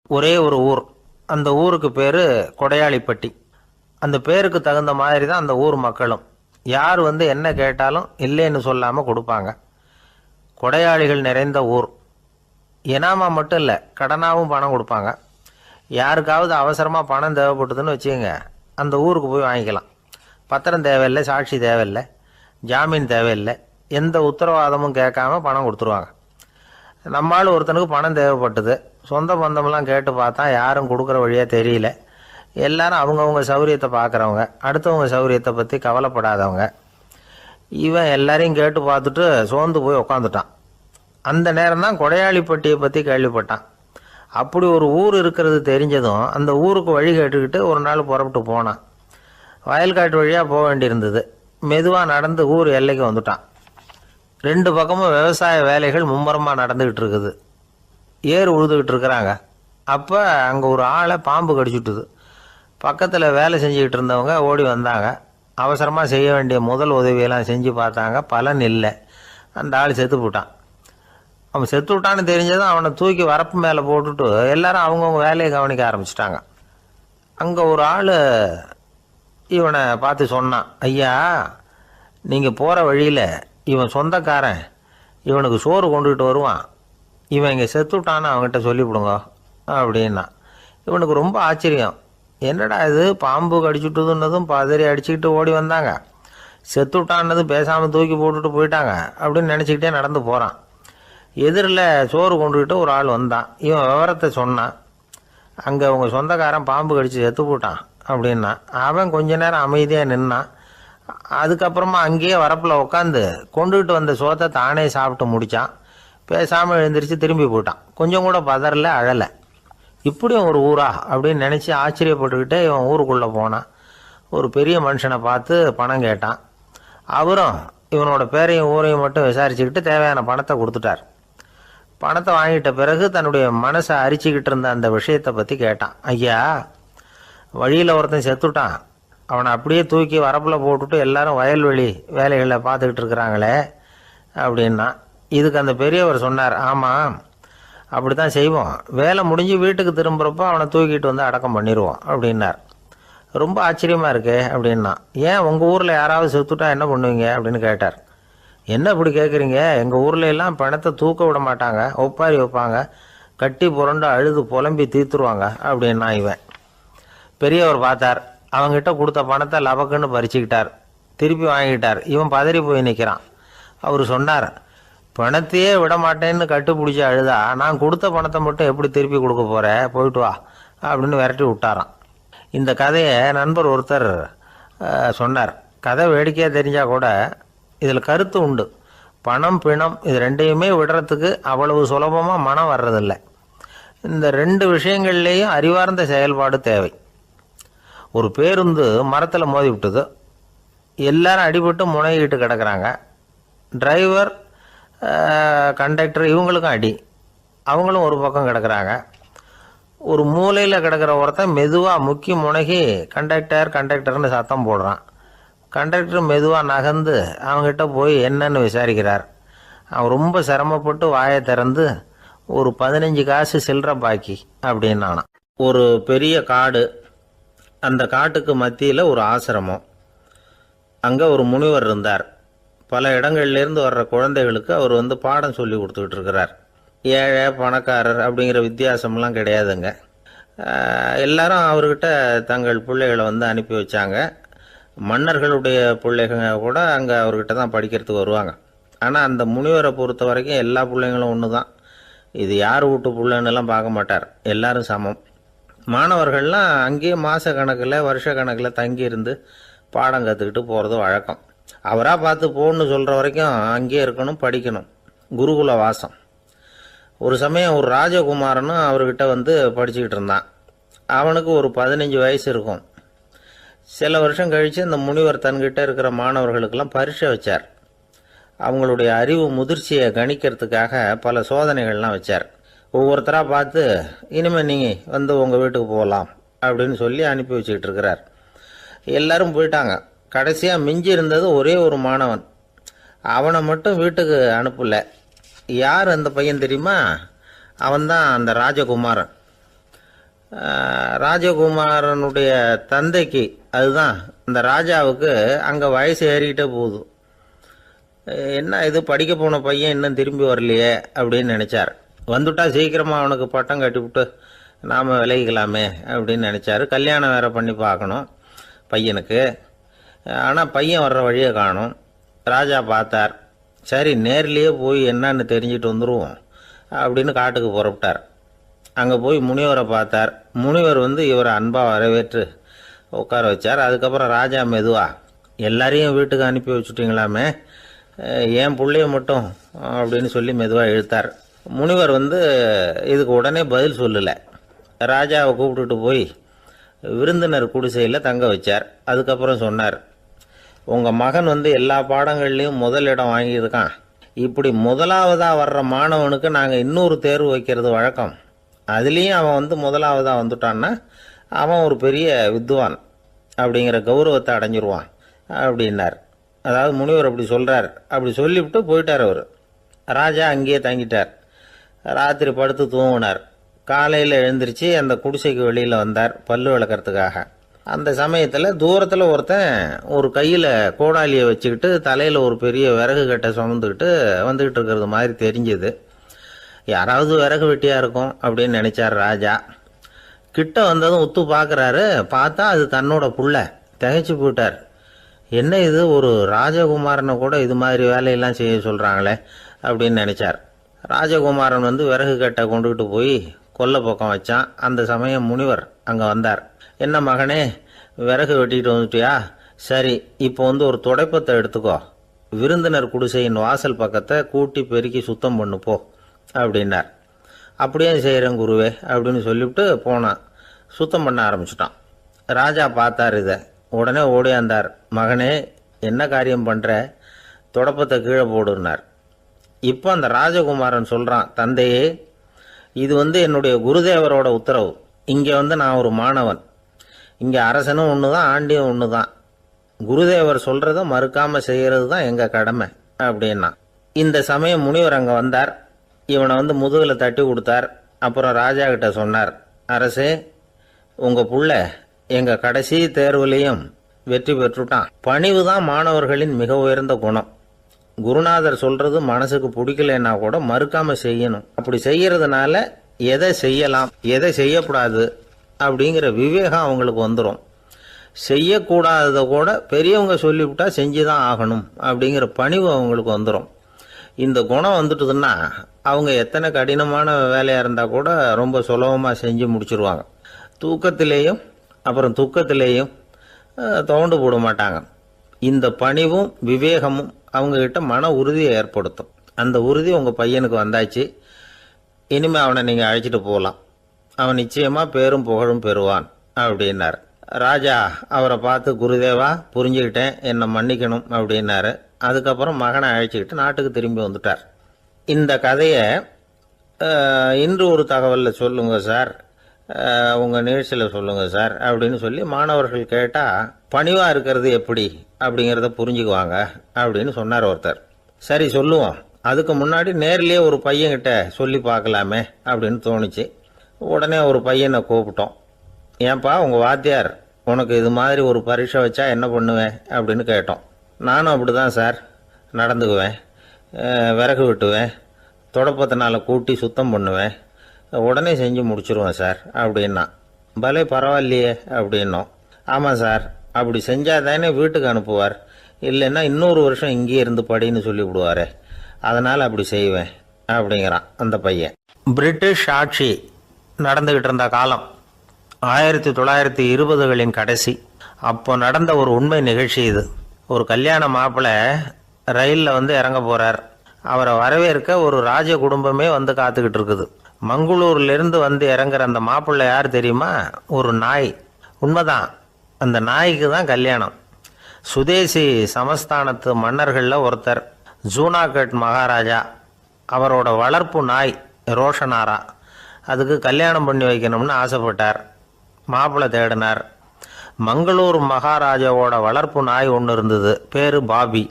ஒரே ஒரு ஊர். அந்த ஊருக்கு பேர் கொடையாளிப்பட்டி. அந்த பேருக்கு தகுந்த மாதிரி தான் அந்த ஊர் மக்களும். யார் என்ன கேட்டாலும் இல்லைன்னு சொல்லாமல் கொடுப்பாங்க. கொடையாளிகள் நிறைந்த ஊர். இனாமா மட்டும் இல்லை, கடனாகவும் பணம் கொடுப்பாங்க. யாருக்காவது அவசரமாக பணம் தேவைப்பட்டதுன்னு வச்சுக்கோங்க, அந்த ஊருக்கு போய் வாங்கிக்கலாம். பத்திரம் தேவையில்லை, சாட்சி தேவையில்லை, ஜாமீன் தேவையில்லை, எந்த உத்தரவாதமும் கேட்காம பணம் கொடுத்துருவாங்க. நம்மளால் ஒருத்தனுக்கு பணம் தேவைப்பட்டது. சொந்த பந்தமெல்லாம் கேட்டு பார்த்தா யாரும் கொடுக்குற வழியாக தெரியல. எல்லாரும் அவங்கவுங்க சௌரியத்தை பார்க்குறவங்க, அடுத்தவங்க சௌரியத்தை பற்றி கவலைப்படாதவங்க. இவன் எல்லாரையும் கேட்டு பார்த்துட்டு சோர்ந்து போய் உக்காந்துட்டான். அந்த நேரம் தான் கொடையாளிப்பட்டியை பற்றி கேள்விப்பட்டான். அப்படி ஒரு ஊர் இருக்கிறது தெரிஞ்சதும் அந்த ஊருக்கு வழி கேட்டுக்கிட்டு ஒரு நாள் புறப்பட்டு போனான். வயல்காட்டு வழியாக போக வேண்டியிருந்தது. மெதுவாக நடந்து ஊர் எல்லைக்கு வந்துட்டான். 2 பக்கமும் விவசாய வேலைகள் மும்முரமாக நடந்துக்கிட்டு இருக்குது. ஏர் உழுதுகிட்டு இருக்கிறாங்க. அப்போ அங்கே ஒரு ஆளை பாம்பு கடிச்சுட்டுது. பக்கத்தில் வேலை செஞ்சுக்கிட்டு இருந்தவங்க ஓடி வந்தாங்க. அவசரமாக செய்ய வேண்டிய முதல் உதவியெல்லாம் செஞ்சு பார்த்தாங்க. பலன் இல்லை. அந்த ஆள் செத்து போட்டான். அவன் செத்து விட்டான்னு தெரிஞ்சதும் அவனை தூக்கி வரப்பு மேலே போட்டுட்டு எல்லாரும் அவங்கவுங்க வேலையை கவனிக்க ஆரம்பிச்சிட்டாங்க. அங்கே ஒரு ஆள் இவனை பார்த்து சொன்னான், ஐயா, நீங்கள் போகிற வழியில் இவன் சொந்தக்காரன் இவனுக்கு சோறு கொண்டுகிட்டு வருவான். இவன் இங்கே செத்துட்டான்னு அவங்ககிட்ட சொல்லிவிடுங்க அப்படின்னா. இவனுக்கு ரொம்ப ஆச்சரியம். என்னடா இது, பாம்பு கடிச்சுட்டுதுன்னதும் பதறி அடிச்சுக்கிட்டு ஓடி வந்தாங்க, செத்துட்டான்னதும் பேசாமல் தூக்கி போட்டுட்டு போயிட்டாங்க அப்படின்னு நினச்சிக்கிட்டே நடந்து போகிறான். எதிரில் சோறு கொண்டுக்கிட்டு ஒரு ஆள் வந்தான். இவன் விவரத்தை சொன்னான். அங்கே அவங்க சொந்தக்காரன் பாம்பு கடிச்சு செத்து போட்டான் அப்படின்னா. அவன் கொஞ்ச நேரம் அமைதியாக நின்னான். அதுக்கப்புறமா அங்கேயே வரப்பில் உட்காந்து கொண்டுகிட்டு வந்த சோத்தை தானே சாப்பிட்டு முடித்தான். பேசாமல் எழுந்திரிச்சு திரும்பி போயிட்டான். கொஞ்சம் கூட பதறல, அழலை. இப்படியும் ஒரு ஊரா அப்படின்னு நினச்சி ஆச்சரியப்பட்டுக்கிட்டே இவன் ஊருக்குள்ளே போனான். ஒரு பெரிய மனுஷனை பார்த்து பணம் கேட்டான். அவரும் இவனோட பேரையும் ஊரையும் மட்டும் விசாரிச்சுக்கிட்டு தேவையான பணத்தை கொடுத்துட்டார். பணத்தை வாங்கிட்ட பிறகு தன்னுடைய மனசை அரிச்சிக்கிட்டு இருந்த அந்த விஷயத்தை பற்றி கேட்டான். ஐயா, வழியில் ஒருத்தன் செத்துட்டான், அவனை அப்படியே தூக்கி வரப்பில் போட்டுட்டு எல்லாரும் வயல்வெளி வேலைகளை பார்த்துக்கிட்டு இருக்கிறாங்களே அப்படின்னா. இதுக்கு அந்த பெரியவர் சொன்னார், ஆமாம், அப்படி தான் செய்வோம். வேலை முடிஞ்சு வீட்டுக்கு திரும்புகிறப்போ அவனை தூக்கிட்டு வந்து அடக்கம் பண்ணிடுவோம் அப்படின்னார். ரொம்ப ஆச்சரியமாக இருக்கே அப்படின்னா. ஏன் உங்கள் ஊரில் யாராவது செத்துட்டா என்ன பண்ணுவீங்க அப்படின்னு கேட்டார். என்ன இப்படி கேட்குறீங்க, எங்கள் ஊரில் எல்லாம் பணத்தை தூக்க விட மாட்டாங்க, ஒப்பாரி வைப்பாங்க, கட்டி புரண்டு அழுது புலம்பி தீர்த்துருவாங்க அப்படின்னா. இவன் பெரியவர் பார்த்தார். அவங்ககிட்ட கொடுத்த பணத்தை லபக்குன்னு பறிச்சுக்கிட்டார். திருப்பி வாங்கிட்டார். இவன் பதறி போய் நிற்கிறான். அவர் சொன்னார், பணத்தையே விட மாட்டேன்னு கட்டுப்பிடிச்சி அழுதா நான் கொடுத்த பணத்தை மட்டும் எப்படி திருப்பி கொடுக்க போகிறேன், போயிட்டு வா அப்படின்னு விரட்டி விட்டாரான். இந்த கதையை நண்பர் ஒருத்தர் சொன்னார். கதை வேடிக்கையாக தெரிஞ்சால் கூட இதில் கருத்து உண்டு. பணம் பிணம் இது ரெண்டையுமே விடுறதுக்கு அவ்வளவு சுலபமாக மனம் வர்றதில்லை. இந்த 2 விஷயங்கள்லேயும் அறிவார்ந்த செயல்பாடு தேவை. ஒரு பேருந்து மரத்தில் மோதி விட்டுது. எல்லாரும் அடிபட்டு முனைகிட்டு கிடக்கிறாங்க. டிரைவர், கண்டக்டர் இவங்களுக்கும் அடி. அவங்களும் ஒரு பக்கம் கிடக்கிறாங்க. ஒரு மூலையில் கிடக்கிற ஒருத்தன் மெதுவாக முக்கி முனகி கண்டக்டர்னு சத்தம் போடுறான். கண்டக்டர் மெதுவாக நகர்ந்து அவங்ககிட்ட போய் என்னன்னு விசாரிக்கிறார். அவன் ரொம்ப சிரமப்பட்டு வாயை திறந்து ஒரு 15 காசு சில்லற பாக்கி அப்படின்னானா. ஒரு பெரிய காடு. அந்த காட்டுக்கு மத்தியில் ஒரு ஆசிரமம். அங்கே ஒரு முனிவர் இருந்தார். பல இடங்கள்லேருந்து வர்ற குழந்தைகளுக்கு அவர் பாடம் சொல்லி கொடுத்துக்கிட்டு இருக்கிறார். ஏழை பணக்காரர் அப்படிங்கிற வித்தியாசம்லாம் கிடையாதுங்க. எல்லாரும் அவர்கிட்ட தங்கள் பிள்ளைகளை அனுப்பி வச்சாங்க. மன்னர்களுடைய பிள்ளைங்க கூட அங்கே அவர்கிட்ட தான் படிக்கிறதுக்கு வருவாங்க. ஆனால் அந்த முனிவரை பொறுத்த வரைக்கும் எல்லா பிள்ளைங்களும் ஒன்று தான். இது யார் வீட்டு பிள்ளைன்னெல்லாம் பார்க்க மாட்டார். எல்லாரும் சமம். மாணவர்கள்லாம் அங்கேயே மாத கணக்கில் வருஷ கணக்கில் தங்கியிருந்து பாடம் கற்றுக்கிட்டு போகிறது வழக்கம். அவராக பார்த்து போன்னு சொல்கிற வரைக்கும் அங்கேயே இருக்கணும், படிக்கணும். குருகுல வாசம். ஒரு சமயம் ஒரு ராஜகுமாரனும் அவர்கிட்ட படிச்சுக்கிட்டு இருந்தான். அவனுக்கு ஒரு 15 வயசு இருக்கும். சில வருஷம் கழித்து இந்த முனிவர் தன்கிட்ட இருக்கிற மாணவர்களுக்கெல்லாம் பரீட்சை வச்சார். அவங்களுடைய அறிவு முதிர்ச்சியை கணிக்கிறதுக்காக பல சோதனைகள்லாம் வச்சார். ஒவ்வொருத்தராக பார்த்து இனிமேல் நீங்கள் உங்கள் வீட்டுக்கு போகலாம் அப்படின்னு சொல்லி அனுப்பி வச்சுக்கிட்டு இருக்கிறார். எல்லாரும் போயிட்டாங்க. கடைசியாக மிஞ்சி இருந்தது ஒரே ஒரு மாணவன். அவனை மட்டும் வீட்டுக்கு அனுப்பலை. யார் அந்த பையன் தெரியுமா? அவன்தான் அந்த ராஜகுமாரன். ராஜகுமாரனுடைய தந்தைக்கு, அதுதான் இந்த ராஜாவுக்கு, அங்கே வயசு ஏறிக்கிட்டே போகுது. என்ன இது படிக்க போன பையன் இன்னும் திரும்பி வரலையே அப்படின்னு நினச்சார். வந்துட்டா சீக்கிரமாக அவனுக்கு பட்டம் கட்டிவிட்டு நாம் விலகிக்கலாமே அப்படின்னு நினச்சாரு. கல்யாணம் வேறு பண்ணி பார்க்கணும் பையனுக்கு. ஆனால் பையன் வர்ற வழியை காணும். ராஜா பார்த்தார். சரி, நேர்லேயே போய் என்னன்னு தெரிஞ்சுட்டு வந்துடுவோம் அப்படின்னு காட்டுக்கு புறப்பட்டார். அங்கே போய் முனிவரை பார்த்தார். முனிவர் இவரை அன்பாக வரவேற்று உட்கார வச்சார். அதுக்கப்புறம் ராஜா மெதுவா, எல்லாரையும் வீட்டுக்கு அனுப்பி வச்சுட்டிங்களாமே, ஏன் பிள்ளைய மட்டும் அப்படின்னு சொல்லி மெதுவாக இழுத்தார். முனிவர் இதுக்கு உடனே பதில் சொல்லலை. ராஜாவை கூப்பிட்டுட்டு போய் விருந்தினர் குடிசையில் தங்க வச்சார். அதுக்கப்புறம் சொன்னார், உங்கள் மகன் எல்லா பாடங்கள்லேயும் முதலிடம் வாங்கியிருக்கான். இப்படி முதலாவதாக வர்ற மாணவனுக்கு நாங்கள் இன்னொரு தேர்வு வைக்கிறது வழக்கம். அதுலேயும் அவன் முதலாவதாக வந்துட்டான்னா அவன் ஒரு பெரிய வித்வான் அப்படிங்கிற கௌரவத்தை அடைஞ்சிருவான் அப்படின்னார். அதாவது முனிவர் அப்படி சொல்கிறார். அப்படி சொல்லிவிட்டு போயிட்டார் அவர். ராஜா அங்கேயே தங்கிட்டார். ராத்திரி படுத்து தூங்கினார். காலையில் எழுந்திரிச்சு அந்த குடிசைக்கு வெளியில் வந்தார் பல்லு விளக்கிறதுக்காக. அந்த சமயத்தில் தூரத்தில் ஒருத்தன் ஒரு கையில் கோடாலியை வச்சுக்கிட்டு தலையில் ஒரு பெரிய விறகு கட்டை சுமந்துக்கிட்டு வந்துக்கிட்டு இருக்கிறது மாதிரி தெரிஞ்சுது. யாராவது விறகு வெட்டியாக இருக்கும் அப்படின்னு நினச்சார் ராஜா. கிட்ட வந்ததும் உத்து பார்க்குறாரு. பார்த்தா அது தன்னோட புள்ள. திகைச்சு போயிட்டார். என்ன இது, ஒரு ராஜகுமாரனை கூட இது மாதிரி வேலையெல்லாம் செய்ய சொல்கிறாங்களே அப்படின்னு நினச்சார். ராஜகுமாரன் விறகு கட்டை கொண்டுகிட்டு போய் கொல்லை பக்கம் வச்சான். அந்த சமயம் முனிவர் அங்கே வந்தார். என்ன மகனே, விறகு வெட்டிட்டு வந்துட்டியா? சரி, இப்போ ஒரு துடைப்பத்தை எடுத்துக்கோ, விருந்தினர் குடிசையின் வாசல் பக்கத்தை கூட்டி பெருக்கி சுத்தம் பண்ணு போ அப்படின்னார். அப்படியே செய்கிறேன் குருவே அப்படின்னு சொல்லிவிட்டு போனான். சுத்தம் பண்ண ஆரம்பிச்சிட்டான். ராஜா பார்த்தார் இதை. உடனே ஓடியாந்தார். மகனே, என்ன காரியம் பண்ணுற? துடப்பத்தை கீழே போடுனார். இப்போ அந்த ராஜகுமாரன் சொல்கிறான், தந்தையே, இது என்னுடைய குருதேவரோட உத்தரவு. இங்கே நான் ஒரு மாணவன். இங்கே அரசனும் ஒன்று தான், ஆண்டியும் ஒன்று தான். குருதேவர் சொல்கிறத மறுக்காமல் செய்கிறது தான் எங்கள் கடமை அப்படின்னா. இந்த சமயம் முனிவர் அங்கே வந்தார். இவனை முதுகில் தட்டி கொடுத்தார். அப்புறம் ராஜா கிட்ட சொன்னார், அரசே, உங்கள் புள்ள எங்கள் கடைசி தேர்வுலேயும் வெற்றி பெற்றுட்டான். பணிவு தான் மாணவர்களின் மிக உயர்ந்த குணம். குருநாதர் சொல்கிறது மனசுக்கு பிடிக்கலன்னா கூட மறுக்காமல் செய்யணும். அப்படி செய்யறதுனால எதை செய்யலாம் எதை செய்யக்கூடாது அப்படிங்கிற விவேகம் அவங்களுக்கு வந்துடும். செய்யக்கூடாததை கூட பெரியவங்க சொல்லிவிட்டா செஞ்சு தான் ஆகணும் அப்படிங்கிற பணிவு அவங்களுக்கு வந்துடும். இந்த குணம் வந்துட்டுதுன்னா அவங்க எத்தனை கடினமான வேலையாக இருந்தால் கூட ரொம்ப சுலபமாக செஞ்சு முடிச்சிருவாங்க. தூக்கத்திலேயும் அப்புறம் துக்கத்திலேயும் தோண்டு போட மாட்டாங்க. இந்த பணிவும் விவேகமும் அவங்கக்கிட்ட மன உறுதியை ஏற்படுத்தும். அந்த உறுதி உங்கள் பையனுக்கு வந்தாச்சு. இனிமேல் அவனை நீங்கள் அழைச்சிட்டு போகலாம். அவன் நிச்சயமாக பேரும் புகழும் பெறுவான் அப்படின்னார். ராஜா அவரை பார்த்து, குருதேவா, புரிஞ்சுக்கிட்டேன், என்னை மன்னிக்கணும் அப்படின்னாரு. அதுக்கப்புறம் மகனை அழைச்சிக்கிட்டு நாட்டுக்கு திரும்பி வந்துட்டார். இந்த கதையை இன்று ஒரு தகவலில் சொல்லுங்கள் சார், உங்கள் நிகழ்ச்சியில் சொல்லுங்கள் சார் அப்படின்னு சொல்லி மாணவர்கள் கேட்டால் பணிவாக இருக்கிறது எப்படி அப்படிங்கிறத புரிஞ்சுக்குவாங்க அப்படின்னு சொன்னார் ஒருத்தர். சரி, சொல்லுவோம். அதுக்கு முன்னாடி நேர்லேயே ஒரு பையன்கிட்ட சொல்லி பார்க்கலாமே அப்படின்னு தோணுச்சு. உடனே ஒரு பையனை கூப்பிட்டோம். ஏன்பா, உங்கள் வாத்தியார் உனக்கு இது மாதிரி ஒரு பரீட்சை வச்சா என்ன பண்ணுவேன் அப்படின்னு கேட்டோம். நானும் அப்படி தான் சார் நடந்துக்குவேன். விறகு வெட்டுவேன், தொடப்பத்தினால கூட்டி சுத்தம் பண்ணுவேன், உடனே செஞ்சு முடிச்சிருவேன் சார் அப்படின்னா. பலே பரவாயில்லையே அப்படின்னோம். ஆமாம் சார், அப்படி செஞ்சால் தானே வீட்டுக்கு அனுப்புவார், இல்லைன்னா இன்னொரு வருஷம் இங்கேயே இருந்து படின்னு சொல்லிவிடுவார், அதனால் அப்படி செய்வேன் அப்படிங்கிறான் அந்த பையன். பிரிட்டிஷ் ஆட்சி நடந்துக்கிட்டு இருந்த காலம் 1920களின் கடைசி. அப்போ நடந்த ஒரு உண்மை நிகழ்ச்சி இது. ஒரு கல்யாண மாப்பிள்ளை ரயிலில் இறங்க போகிறார். அவரை வரவேற்க ஒரு ராஜ குடும்பமே காத்துக்கிட்டு இருக்குது. மங்களூர்லேருந்து இறங்குற அந்த மாப்பிள்ளை யார் தெரியுமா? ஒரு நாய். உண்மைதான், அந்த நாய்க்கு தான் கல்யாணம். சுதேசி சமஸ்தானத்து மன்னர்களில் ஒருத்தர் ஜூனாகட் மகாராஜா. அவரோட வளர்ப்பு நாய் ரோஷனாரா. அதுக்கு கல்யாணம் பண்ணி வைக்கணும்னு ஆசைப்பட்டார். மாப்பிள்ளை தேடினார். மங்களூர் மகாராஜாவோட வளர்ப்பு நாய் ஒன்று இருந்தது, பேர் பாபி.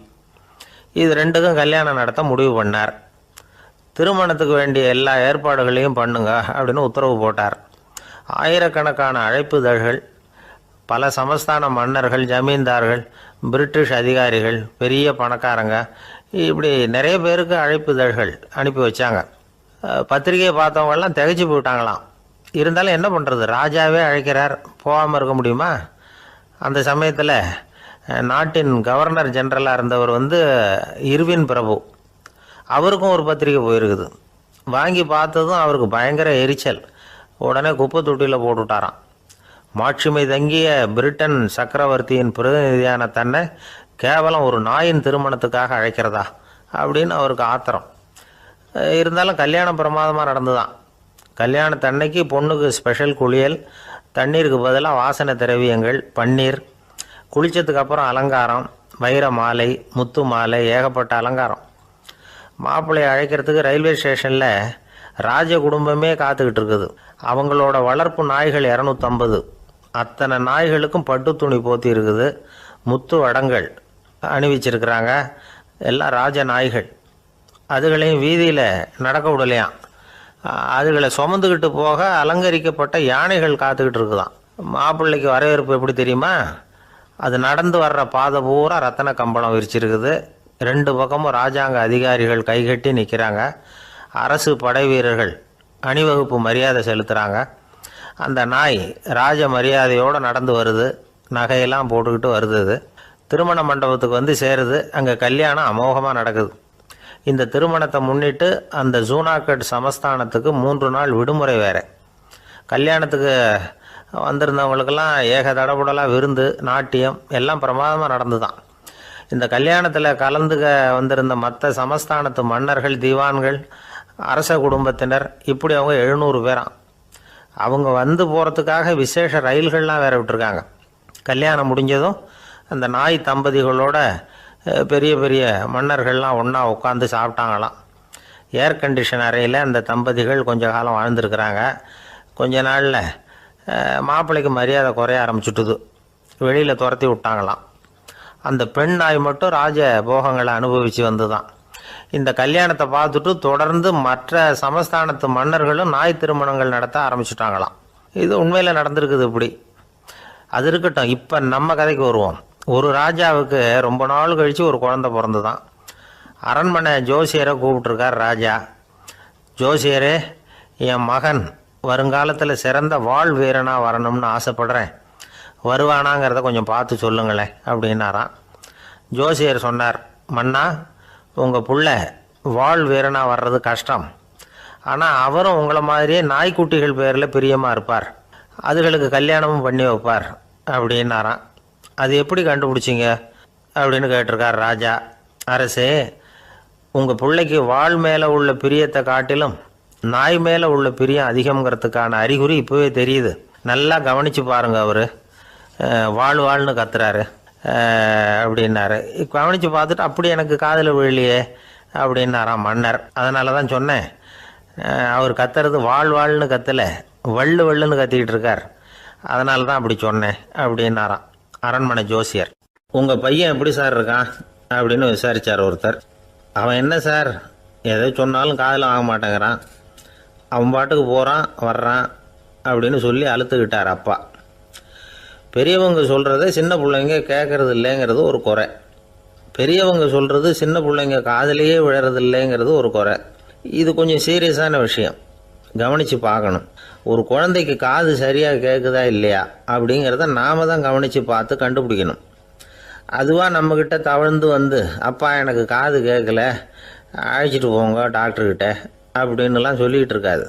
இது ரெண்டுக்கும் கல்யாணம் நடத்த முடிவு பண்ணார். திருமணத்துக்கு வேண்டிய எல்லா ஏற்பாடுகளையும் பண்ணுங்க அப்படின்னு உத்தரவு போட்டார். ஆயிரக்கணக்கான அழைப்புதழ்கள், பல சமஸ்தான மன்னர்கள், ஜமீன்தார்கள், பிரிட்டிஷ் அதிகாரிகள், பெரிய பணக்காரங்க, இப்படி நிறைய பேருக்கு அழைப்புதழ்கள் அனுப்பி வச்சாங்க. பத்திரிகையை பார்த்தவங்கெல்லாம் திகைச்சு போயிட்டாங்களாம். இருந்தாலும் என்ன பண்ணுறது, ராஜாவே அழைக்கிறார், போகாமல் இருக்க முடியுமா? அந்த சமயத்தில் நாட்டின் கவர்னர் ஜெனரலாக இருந்தவர் இர்வின் பிரபு, அவருக்கும் ஒரு பத்திரிக்கை போயிருக்குது. வாங்கி பார்த்ததும் அவருக்கு பயங்கர எரிச்சல். உடனே குப்பை தொட்டியில் போட்டுவிட்டாராம். மாட்சிமை தங்கிய பிரிட்டன் சக்கரவர்த்தியின் பிரதிநிதியான தன்னை கேவலம் ஒரு நாயின் திருமணத்துக்காக அழைக்கிறதா அப்படின்னு அவருக்கு ஆத்திரம். இருந்தாலும் கல்யாணம் பிரமாதமாக நடந்துதான். கல்யாணத்தன்னைக்கு பொண்ணுக்கு ஸ்பெஷல் குளியல், தண்ணீருக்கு பதிலாக வாசனை திரவியங்கள், பன்னீர், குளித்ததுக்கு அப்புறம் அலங்காரம், வைர மாலை, முத்து மாலை, ஏகப்பட்ட அலங்காரம். மாப்பிள்ளையை அழைக்கிறதுக்கு ரயில்வே ஸ்டேஷனில் ராஜ குடும்பமே காத்துக்கிட்டு இருக்குது. அவங்களோட வளர்ப்பு நாய்கள் 250. அத்தனை நாய்களுக்கும் பட்டு துணி போத்தி இருக்குது. முத்து வடங்கள் அணிவிச்சிருக்கிறாங்க. எல்லாம் ராஜ நாய்கள். அதுகளையும் வீதியில் நடக்க விடலையாம். அதுகளை சுமந்துக்கிட்டு போக அலங்கரிக்கப்பட்ட யானைகள் காத்துக்கிட்டு இருக்குதான். மாப்பிள்ளைக்கு வரவேற்பு எப்படி தெரியுமா? அது நடந்து வர்ற பாதை பூரா ரத்தன கம்பளம் விரிச்சிருக்குது. 2 பக்கமும் ராஜாங்க அதிகாரிகள் கைகட்டி நிற்கிறாங்க. அரசு படை வீரர்கள் அணிவகுப்பு மரியாதை செலுத்துகிறாங்க. அந்த நாய் ராஜ மரியாதையோடு நடந்து வருது. நகையெல்லாம் போட்டுக்கிட்டு வருது. திருமண மண்டபத்துக்கு சேருது. அங்கே கல்யாணம் அமோகமாக நடக்குது. இந்த திருமணத்தை முன்னிட்டு அந்த ஜூனாகட் சமஸ்தானத்துக்கு 3 நாள் விடுமுறை வேறு. கல்யாணத்துக்கு வந்திருந்தவங்களுக்கெல்லாம் ஏக தடபுடலாக விருந்து, நாட்டியம் எல்லாம் பிரமாதமாக நடந்து தான். இந்த கல்யாணத்தில் கலந்துக்க வந்திருந்த மற்ற சமஸ்தானத்து மன்னர்கள், தீவான்கள், அரச குடும்பத்தினர், இப்படி அவங்க 700 பேராம். அவங்க போகிறதுக்காக விசேஷ ரயில்கள்லாம் வேற விட்டுருக்காங்க. கல்யாணம் முடிஞ்சதும் அந்த நாய் தம்பதிகளோட பெரிய பெரிய மன்னர்கள்லாம் ஒன்றா உட்காந்து சாப்பிட்டாங்களாம். ஏர் கண்டிஷன் அறையில் அந்த தம்பதிகள் கொஞ்ச காலம் வாழ்ந்துருக்கிறாங்க. கொஞ்ச நாளில் மாப்பிள்ளைக்கு மரியாதை குறைய ஆரம்பிச்சுட்டுது. வெளியில் துரத்தி விட்டாங்களாம். அந்த பெண் நாய் மட்டும் ராஜ போகங்களை அனுபவித்து வந்து தான். இந்த கல்யாணத்தை பார்த்துட்டு தொடர்ந்து மற்ற சமஸ்தானத்து மன்னர்களும் நாய் திருமணங்கள் நடத்த ஆரம்பிச்சுட்டாங்களாம். இது உண்மையில் நடந்திருக்குது. இப்படி அது இருக்கட்டும். இப்போ நம்ம கதைக்கு வருவோம். ஒரு ராஜாவுக்கு ரொம்ப நாள் கழித்து ஒரு குழந்தை பிறந்து தான். அரண்மனை ஜோசியரை கூப்பிட்டுருக்கார் ராஜா. ஜோசியரே, என் மகன் வருங்காலத்தில் சிறந்த வாழ் வீரனாக வரணும்னு ஆசைப்படுறேன், வருவானாங்கிறத கொஞ்சம் பார்த்து சொல்லுங்களேன் அப்படின்னாராம். ஜோசியர் சொன்னார், மன்னா, உங்கள் புள்ள வாழ் வீரனாக வர்றது கஷ்டம். ஆனால் அவரும் உங்களை மாதிரியே நாய்க்குட்டிகள் பேரில் பிரியமாக இருப்பார், அதுகளுக்கு கல்யாணமும் பண்ணி வைப்பார் அப்படின்னாராம். அது எப்படி கண்டுபிடிச்சிங்க அப்படின்னு கேட்டிருக்கார் ராஜா. அரசே, உங்கள் பிள்ளைக்கு வாழ் மேலே உள்ள பிரியத்தை காட்டிலும் நாய் மேலே உள்ள பிரியம் அதிகங்கிறதுக்கான அறிகுறி இப்போவே தெரியுது. நல்லா கவனித்து பாருங்கள். அவர் வாழ்னு கத்துறாரு அப்படின்னாரு. கவனித்து பார்த்துட்டு அப்படி எனக்கு காதில் விழலையே அப்படின்னாராம் மன்னர். அதனால தான் சொன்னேன், அவர் கத்துறது வாழ்னு கத்தலை, வள்ளுன்னு கத்திக்கிட்டு இருக்கார், அதனால தான் அப்படி சொன்னேன் அப்படின்னாராம் அரண்மனை ஜோசியர். உங்கள் பையன் எப்படி சார் இருக்கான் அப்படின்னு விசாரித்தார் ஒருத்தர். அவன் என்ன சார், எதை சொன்னாலும் காதில் வாங்க மாட்டேங்கிறான், அவன் பாட்டுக்கு போகிறான் வர்றான் அப்படின்னு சொல்லி அழுத்துக்கிட்டார் அப்பா. பெரியவங்க சொல்கிறத சின்ன பிள்ளைங்க கேட்கறது இல்லைங்கிறது ஒரு குறை. பெரியவங்க சொல்கிறது சின்ன பிள்ளைங்க காதிலேயே விழறது இல்லைங்கிறது ஒரு குறை. இது கொஞ்சம் சீரியஸான விஷயம், கவனித்து பார்க்கணும். ஒரு குழந்தைக்கு காது சரியாக கேட்குதா இல்லையா அப்படிங்கிறத நாம தான் கவனித்து பார்த்து கண்டுபிடிக்கணும். அதுவாக நம்மக்கிட்ட தவழ்ந்து அப்பா எனக்கு காது கேட்கல, அழைச்சிட்டு போங்க டாக்டர்கிட்ட அப்படின்னுலாம் சொல்லிக்கிட்டு இருக்காது.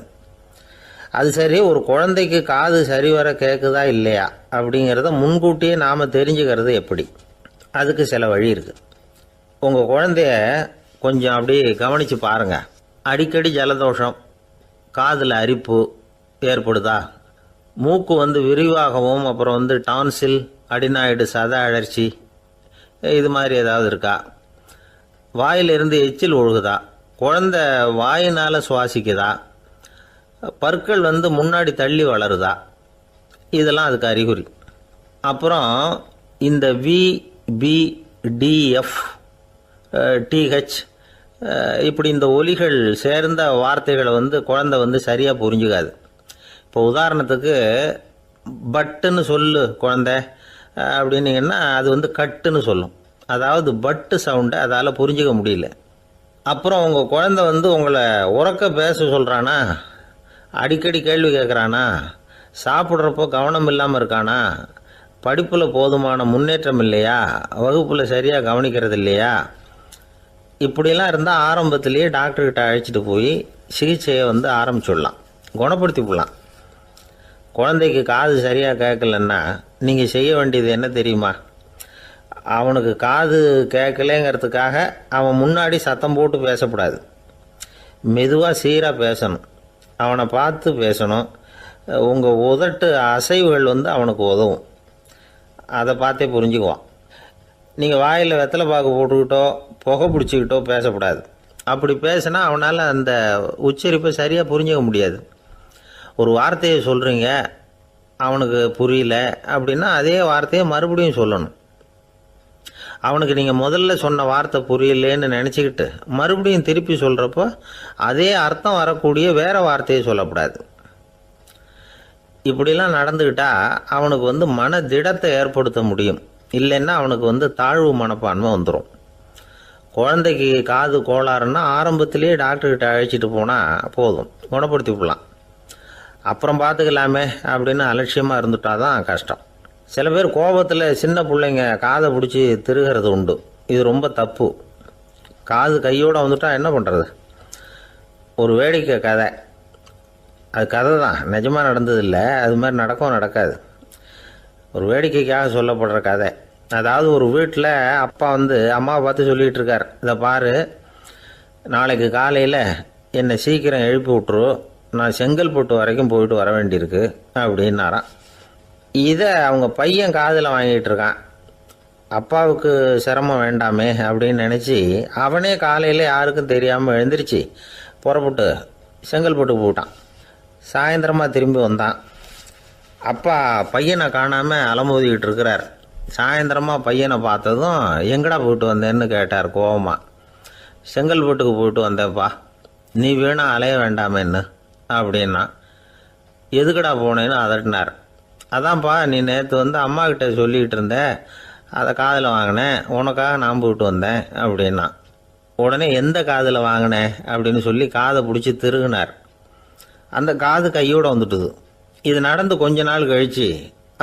அது சரி, ஒரு குழந்தைக்கு காது சரிவர கேட்குதா இல்லையா அப்படிங்கிறத முன்கூட்டியே நாம் தெரிஞ்சுக்கிறது எப்படி? அதுக்கு சில வழி இருக்குது. உங்கள் குழந்தைய கொஞ்சம் அப்படியே கவனித்து பாருங்கள். அடிக்கடி ஜலதோஷம், காதில் அரிப்பு ஏற்படுதா, மூக்கு விரிவாகவும், அப்புறம் டான்சில், அடினாய்டு, சத அழற்சி, இது மாதிரி ஏதாவது இருக்கா, வாயிலிருந்து எச்சில் ஒழுகுதா, குழந்தை வாயினால் சுவாசிக்குதா, பற்கள் முன்னாடி தள்ளி வளருதா, இதெல்லாம் அதுக்கு அறிகுறி. அப்புறம் இந்த VBDF TH இப்படி இந்த ஒலிகள் சேர்ந்த வார்த்தைகளை குழந்தை சரியாக புரிஞ்சுக்காது. இப்போ உதாரணத்துக்கு பட்டுன்னு சொல்லு குழந்தை அப்படின்னீங்கன்னா அது வந்து கட்டுன்னு சொல்லும். அதாவது பட்டு சவுண்டை அதால் புரிஞ்சிக்க முடியல. அப்புறம் உங்கள் குழந்தை வந்து உங்களை உறக்க பேச சொல்கிறானா, அடிக்கடி கேள்வி கேட்குறானா, சாப்பிட்றப்போ கவனம் இல்லாமல் இருக்கானா, படிப்பில் போதுமான முன்னேற்றம் இல்லையா, வகுப்பில் சரியாக கவனிக்கிறது இல்லையா, இப்படிலாம் இருந்தால் ஆரம்பத்திலேயே டாக்டர்கிட்ட அழைச்சிட்டு போய் சிகிச்சையை வந்து ஆரம்பிச்சுடலாம், குணப்படுத்தி விடலாம். குழந்தைக்கு காது சரியாக கேட்கலன்னா நீங்கள் செய்ய வேண்டியது என்ன தெரியுமா? அவனுக்கு காது கேட்கலேங்கிறதுக்காக அவன் முன்னாடி சத்தம் போட்டு பேசக்கூடாது. மெதுவாக சீராக பேசணும், அவனை பார்த்து பேசணும். உங்கள் உதட்டு அசைவுகள் வந்து அவனுக்கு உதவும், அதை பார்த்தே புரிஞ்சுக்குவான். நீங்கள் வாயில் வெத்தலை பாக்கு போட்டுக்கிட்டோ புகை பிடிச்சிக்கிட்டோ பேசக்கூடாது. அப்படி பேசினா அவனால் அந்த உச்சரிப்பை சரியாக புரிஞ்சிக்க முடியாது. ஒரு வார்த்தையை சொல்கிறீங்க, அவனுக்கு புரியல அப்படின்னா அதே வார்த்தையை மறுபடியும் சொல்லணும். அவனுக்கு நீங்கள் முதல்ல சொன்ன வார்த்தை புரியலேன்னு நினச்சிக்கிட்டு மறுபடியும் திருப்பி சொல்கிறப்போ அதே அர்த்தம் வரக்கூடிய வேறு வார்த்தையை சொல்லக்கூடாது. இப்படிலாம் நடந்துக்கிட்டால் அவனுக்கு வந்து மன திடத்தை ஏற்படுத்த முடியும். இல்லைன்னா அவனுக்கு வந்து தாழ்வு மனப்பான்மை வந்துடும். குழந்தைக்கு காது கோளாறுன்னா ஆரம்பத்திலேயே டாக்டர்கிட்ட அழைச்சிட்டு போனால் போதும், குணப்படுத்தி விடலாம். அப்புறம் பார்த்துக்கலாமே அப்படின்னு அலட்சியமாக இருந்துட்டால் தான் கஷ்டம். சில பேர் கோபத்தில் சின்ன பிள்ளைங்க காதை பிடிச்சி திருகிறது உண்டு. இது ரொம்ப தப்பு. காது கையோடு வந்துட்டால் என்ன பண்ணுறது? ஒரு வேடிக்கை கதை, அது கதை தான், நிஜமாக நடந்ததில்லை, அது மாதிரி நடக்கவும் நடக்காது. ஒரு வேடிக்கைக்காக சொல்லப்படுற கதை. அதாவது ஒரு வீட்டில் அப்பா வந்து அம்மாவை பார்த்து சொல்லிகிட்டு இருக்கார், இதை பாரு, நாளைக்கு காலையில் என்னை சீக்கிரம் எழுப்பி விட்ரு, நான் செங்கல்பட்டு வரைக்கும் போயிட்டு வர வேண்டியிருக்கு அப்படின்னாராம். இதை அவங்க பையன் காதில் வாங்கிட்டு இருக்கான். அப்பாவுக்கு சிரமம் வேண்டாமே அப்படின்னு நினச்சி அவனே காலையில் யாருக்கும் தெரியாமல் எழுந்திரிச்சு புறப்பட்டு செங்கல்பட்டுக்கு போட்டான். சாயந்தரமாக திரும்பி வந்தான். அப்பா பையனை காணாமல் அலமோதிக்கிட்டு இருக்கிறார். சாயந்தரமாக பையனை பார்த்ததும் எங்கடா போயிட்டு வந்தேன்னு கேட்டார் கோவமாக. செங்கல்பட்டுக்கு போயிட்டு வந்தேன்ப்பா, நீ வேணா அலைய வேண்டாமேன்னு அப்படின்னா. எதுக்கடா போனேன்னு அதட்டினார். அதான்ப்பா, நீ நேற்று வந்து அம்மாக்கிட்ட சொல்லிக்கிட்டு இருந்த, அதை காதில் வாங்கினேன், உனக்காக நான் போயிட்டு வந்தேன் அப்படின்னா. உடனே எந்த காதில் வாங்கினேன் அப்படின்னு சொல்லி காதை பிடிச்சி திருகினார். அந்த காது கையோடு வந்துட்டுது. இது நடந்து கொஞ்ச நாள் கழித்து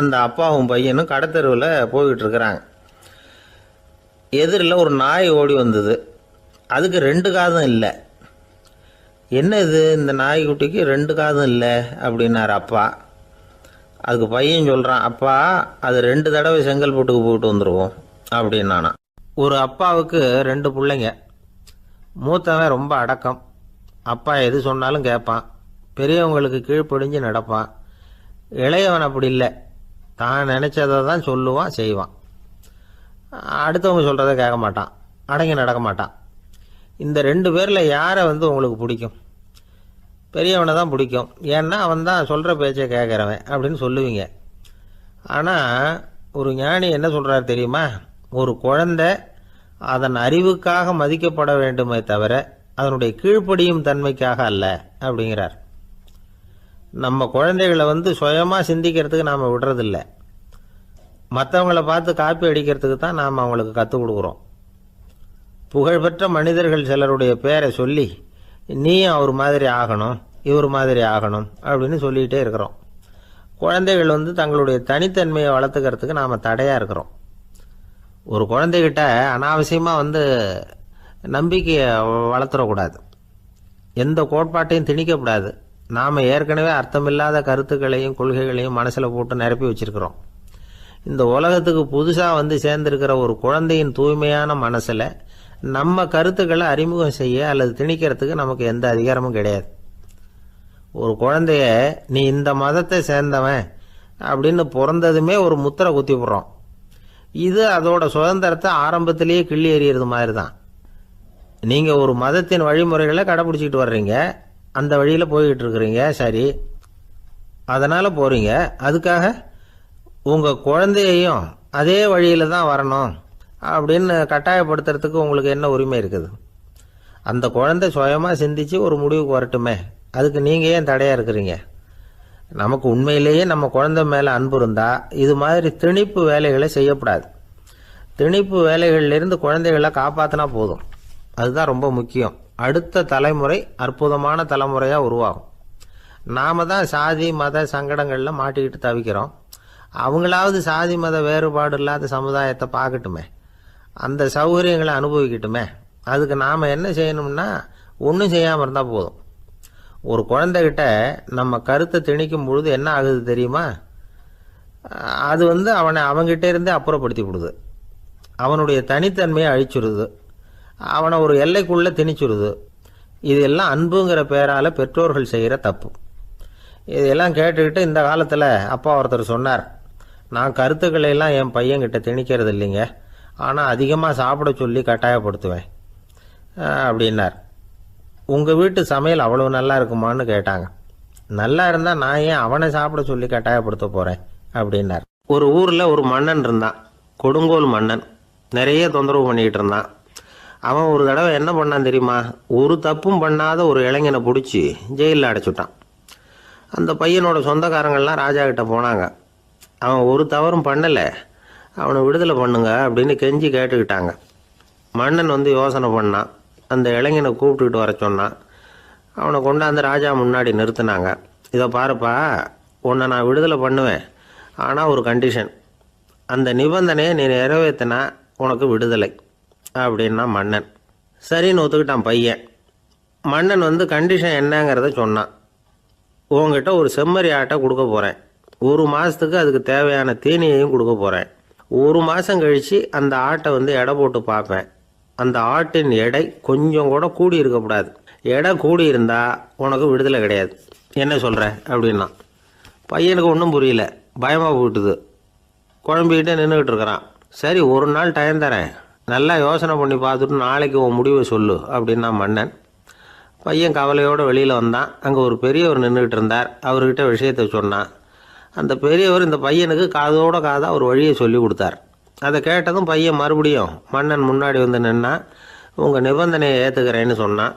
அந்த அப்பாவும் பையனும் கடத்தெருவில் போய்கிட்டு இருக்கிறாங்க. எதிரில் ஒரு நாய் ஓடி வந்தது. அதுக்கு 2 காதும் இல்லை. என்ன இது, இந்த நாய்க்குட்டிக்கு 2 காதும் இல்லை அப்படின்னார் அப்பா. அதுக்கு பையன் சொல்கிறான், அப்பா அது 2 தடவை செங்கல்பட்டுக்கு போயிட்டு வந்துடுவோம் அப்படின்னானா. ஒரு அப்பாவுக்கு 2 பிள்ளைங்க. மூத்தவன் ரொம்ப அடக்கம், அப்பா எது சொன்னாலும் கேட்பான், பெரியவங்களுக்கு கீழ்ப்படிஞ்சு நடப்பான். இளையவன் அப்படி இல்லை, தான் நினச்சதை தான் சொல்லுவான், செய்வான். அடுத்தவங்க சொல்கிறத கேட்க மாட்டான், அடங்கி நடக்க மாட்டான். இந்த 2 பேரில் யாரை வந்து உங்களுக்கு பிடிக்கும்? பெரியவனை தான் பிடிக்கும், ஏன்னா அவன் தான் சொல்கிற பேச்சை கேட்குறவன் அப்படின்னு சொல்லுவீங்க. ஆனால் ஒரு ஞானி என்ன சொல்கிறார் தெரியுமா? ஒரு குழந்தை அதன் அறிவுக்காக மதிக்கப்பட வேண்டுமே தவிர அதனுடைய கீழ்ப்படியும் தன்மைக்காக அல்ல அப்படிங்கிறார். நம்ம குழந்தைகளை வந்து சுயமாக சிந்திக்கிறதுக்கு நாம் விடுறதில்லை, மற்றவங்கள பார்த்து காப்பி அடிக்கிறதுக்கு தான் நாம் அவங்களுக்கு கற்றுக் கொடுக்குறோம். புகழ்பெற்ற மனிதர்கள் சிலருடைய பேரை சொல்லி நீயும் அவர் மாதிரி ஆகணும், இவர் மாதிரி ஆகணும் அப்படின்னு சொல்லிகிட்டே இருக்கிறோம். குழந்தைகள் வந்து தங்களுடைய தனித்தன்மையை வளர்த்துக்கிறதுக்கு நாம் தடையாக இருக்கிறோம். ஒரு குழந்தைகிட்ட அனாவசியமாக வந்து நம்பிக்கையை வளர்த்துடக்கூடாது, எந்த கோட்பாட்டையும் திணிக்கக்கூடாது. நாம் ஏற்கனவே அர்த்தமில்லாத கருத்துக்களையும் கொள்கைகளையும் மனசில் போட்டு நிரப்பி வச்சுருக்கிறோம். இந்த உலகத்துக்கு புதுசாக வந்து சேர்ந்திருக்கிற ஒரு குழந்தையின் தூய்மையான மனசில் நம்ம கருத்துக்களை அறிமுகம் செய்ய அல்லது திணிக்கிறதுக்கு நமக்கு எந்த அதிகாரமும் கிடையாது. ஒரு குழந்தைய நீ இந்த மதத்தை சேர்ந்தவன் அப்படின்னு பிறந்ததுமே ஒரு முத்திரை குத்தி விடுறோம். இது அதோட சுதந்திரத்தை ஆரம்பத்திலேயே கிள்ளி எறிகிறது மாதிரி தான். நீங்கள் ஒரு மதத்தின் வழிமுறைகளை கடைப்பிடிச்சிக்கிட்டு வர்றீங்க, அந்த வழியில் போய்கிட்டு இருக்கிறீங்க, சரி, அதனால் போகிறீங்க. அதுக்காக உங்கள் குழந்தையையும் அதே வழியில் தான் வரணும் அப்படின்னு கட்டாயப்படுத்துறதுக்கு உங்களுக்கு என்ன உரிமை இருக்குது? அந்த குழந்தை சுயமாக சிந்திச்சு ஒரு முடிவுக்கு வரட்டுமே, அதுக்கு நீங்கள் ஏன் தடையாக இருக்கிறீங்க? நமக்கு உண்மையிலேயே நம்ம குழந்தை மேலே அன்பு இருந்தால் இது மாதிரி திணிப்பு வேலைகளை செய்யக்கூடாது. திணிப்பு வேலைகளிலிருந்து குழந்தைகளை காப்பாற்றினா போதும். அதுதான் ரொம்ப முக்கியம். அடுத்த தலைமுறை அற்புதமான தலைமுறையாக உருவாகும். நாம் தான் சாதி மத சங்கடங்களில் மாட்டிக்கிட்டு தவிக்கிறோம். அவங்களாவது சாதி மத வேறுபாடு இல்லாத சமுதாயத்தை பார்க்கட்டுமே, அந்த சௌகரியங்களை அனுபவிக்கட்டுமே. அதுக்கு நாம் என்ன செய்யணும்னா ஒன்றும் செய்யாமல் இருந்தால் போதும். ஒரு குழந்தைகிட்ட நம்ம கருத்தை திணிக்கும் பொழுது என்ன ஆகுது தெரியுமா? அது அவனை அவங்ககிட்ட இருந்தே அப்புறப்படுத்தி விடுது. அவனுடைய தனித்தன்மையை அழிச்சுடுது. அவனை ஒரு எல்லைக்குள்ளே திணிச்சுடுது. இதெல்லாம் அன்புங்கிற பேரால் பெற்றோர்கள் செய்கிற தப்பு. இதெல்லாம் கேட்டுக்கிட்டு இந்த காலத்தில் அப்பா ஒருத்தர் சொன்னார், நான் கருத்துக்களை எல்லாம் என் பையன்கிட்ட திணிக்கிறது இல்லைங்க, ஆனால் அதிகமாக சாப்பிட சொல்லி கட்டாயப்படுத்துவேன் அப்படின்னார். உங்கள் வீட்டு சமையல் அவ்வளோ நல்லா இருக்குமான்னு கேட்டாங்க. நல்லா இருந்தால் நான் ஏன் அவனை சாப்பிட சொல்லி கட்டாயப்படுத்த போகிறேன் அப்படின்னார். ஒரு ஊரில் ஒரு மன்னன் இருந்தான், கொடுங்கோல் மன்னன். நிறைய தொந்தரவு பண்ணிக்கிட்டு இருந்தான். அவன் ஒரு தடவை என்ன பண்ணான் தெரியுமா? ஒரு தப்பும் பண்ணாத ஒரு இளைஞனை பிடிச்சி ஜெயிலில் அடைச்சுட்டான். அந்த பையனோட சொந்தக்காரங்கள்லாம் ராஜா கிட்ட போனாங்க. அவன் ஒரு தவறும் பண்ணலை, அவனை விடுதலை பண்ணுங்க அப்படின்னு கெஞ்சி கேட்டுக்கிட்டாங்க. மன்னன் யோசனை பண்ணான். அந்த இளைஞனை கூப்பிட்டுக்கிட்டு வர சொன்னான். அவனை கொண்டாந்து ராஜா முன்னாடி நிறுத்தினாங்க. இதை பாருப்பா, உன்னை நான் விடுதலை பண்ணுவேன், ஆனால் ஒரு கண்டிஷன். அந்த நிபந்தனையை நீ நிறைவேற்றினா உனக்கு விடுதலை அப்படின்னா மன்னன். சரின்னு ஒத்துக்கிட்டான் பையன். மன்னன் கண்டிஷன் என்னங்கிறத சொன்னான். உங்ககிட்ட ஒரு செம்மறி ஆட்டை கொடுக்க போகிறேன். 1 மாதத்துக்கு அதுக்கு தேவையான தீனியையும் கொடுக்க போகிறேன். 1 மாதம் கழித்து அந்த ஆட்டை எடை போட்டு பார்ப்பேன். அந்த ஆட்டின் எடை கொஞ்சம் கூட கூடி இருக்கக்கூடாது. எடை கூடி இருந்தால் உனக்கு விடுதலை கிடையாது. என்ன சொல்கிற அப்படின்னா. பையனுக்கு ஒன்றும் புரியல, பயமாக போட்டுது. குழம்பிக்கிட்டே நின்றுக்கிட்டு இருக்கிறான். சரி, ஒரு நாள் டைம் தரேன், நல்லா யோசனை பண்ணி பார்த்துட்டு நாளைக்கு உன் முடிவை சொல்லு அப்படின்னா மன்னன். பையன் கவலையோடு வெளியில் வந்தான். அங்கே ஒரு பெரியவர் நின்றுக்கிட்டு இருந்தார். அவர்கிட்ட விஷயத்தை சொன்னான். அந்த பெரியவர் இந்த பையனுக்கு காதோட காதாக ஒரு வழியை சொல்லி கொடுத்தார். அதை கேட்டதும் பையன் மறுபடியும் மன்னன் முன்னாடி நின்னா, உங்கள் நிபந்தனையை ஏற்றுக்கிறேன்னு சொன்னான்.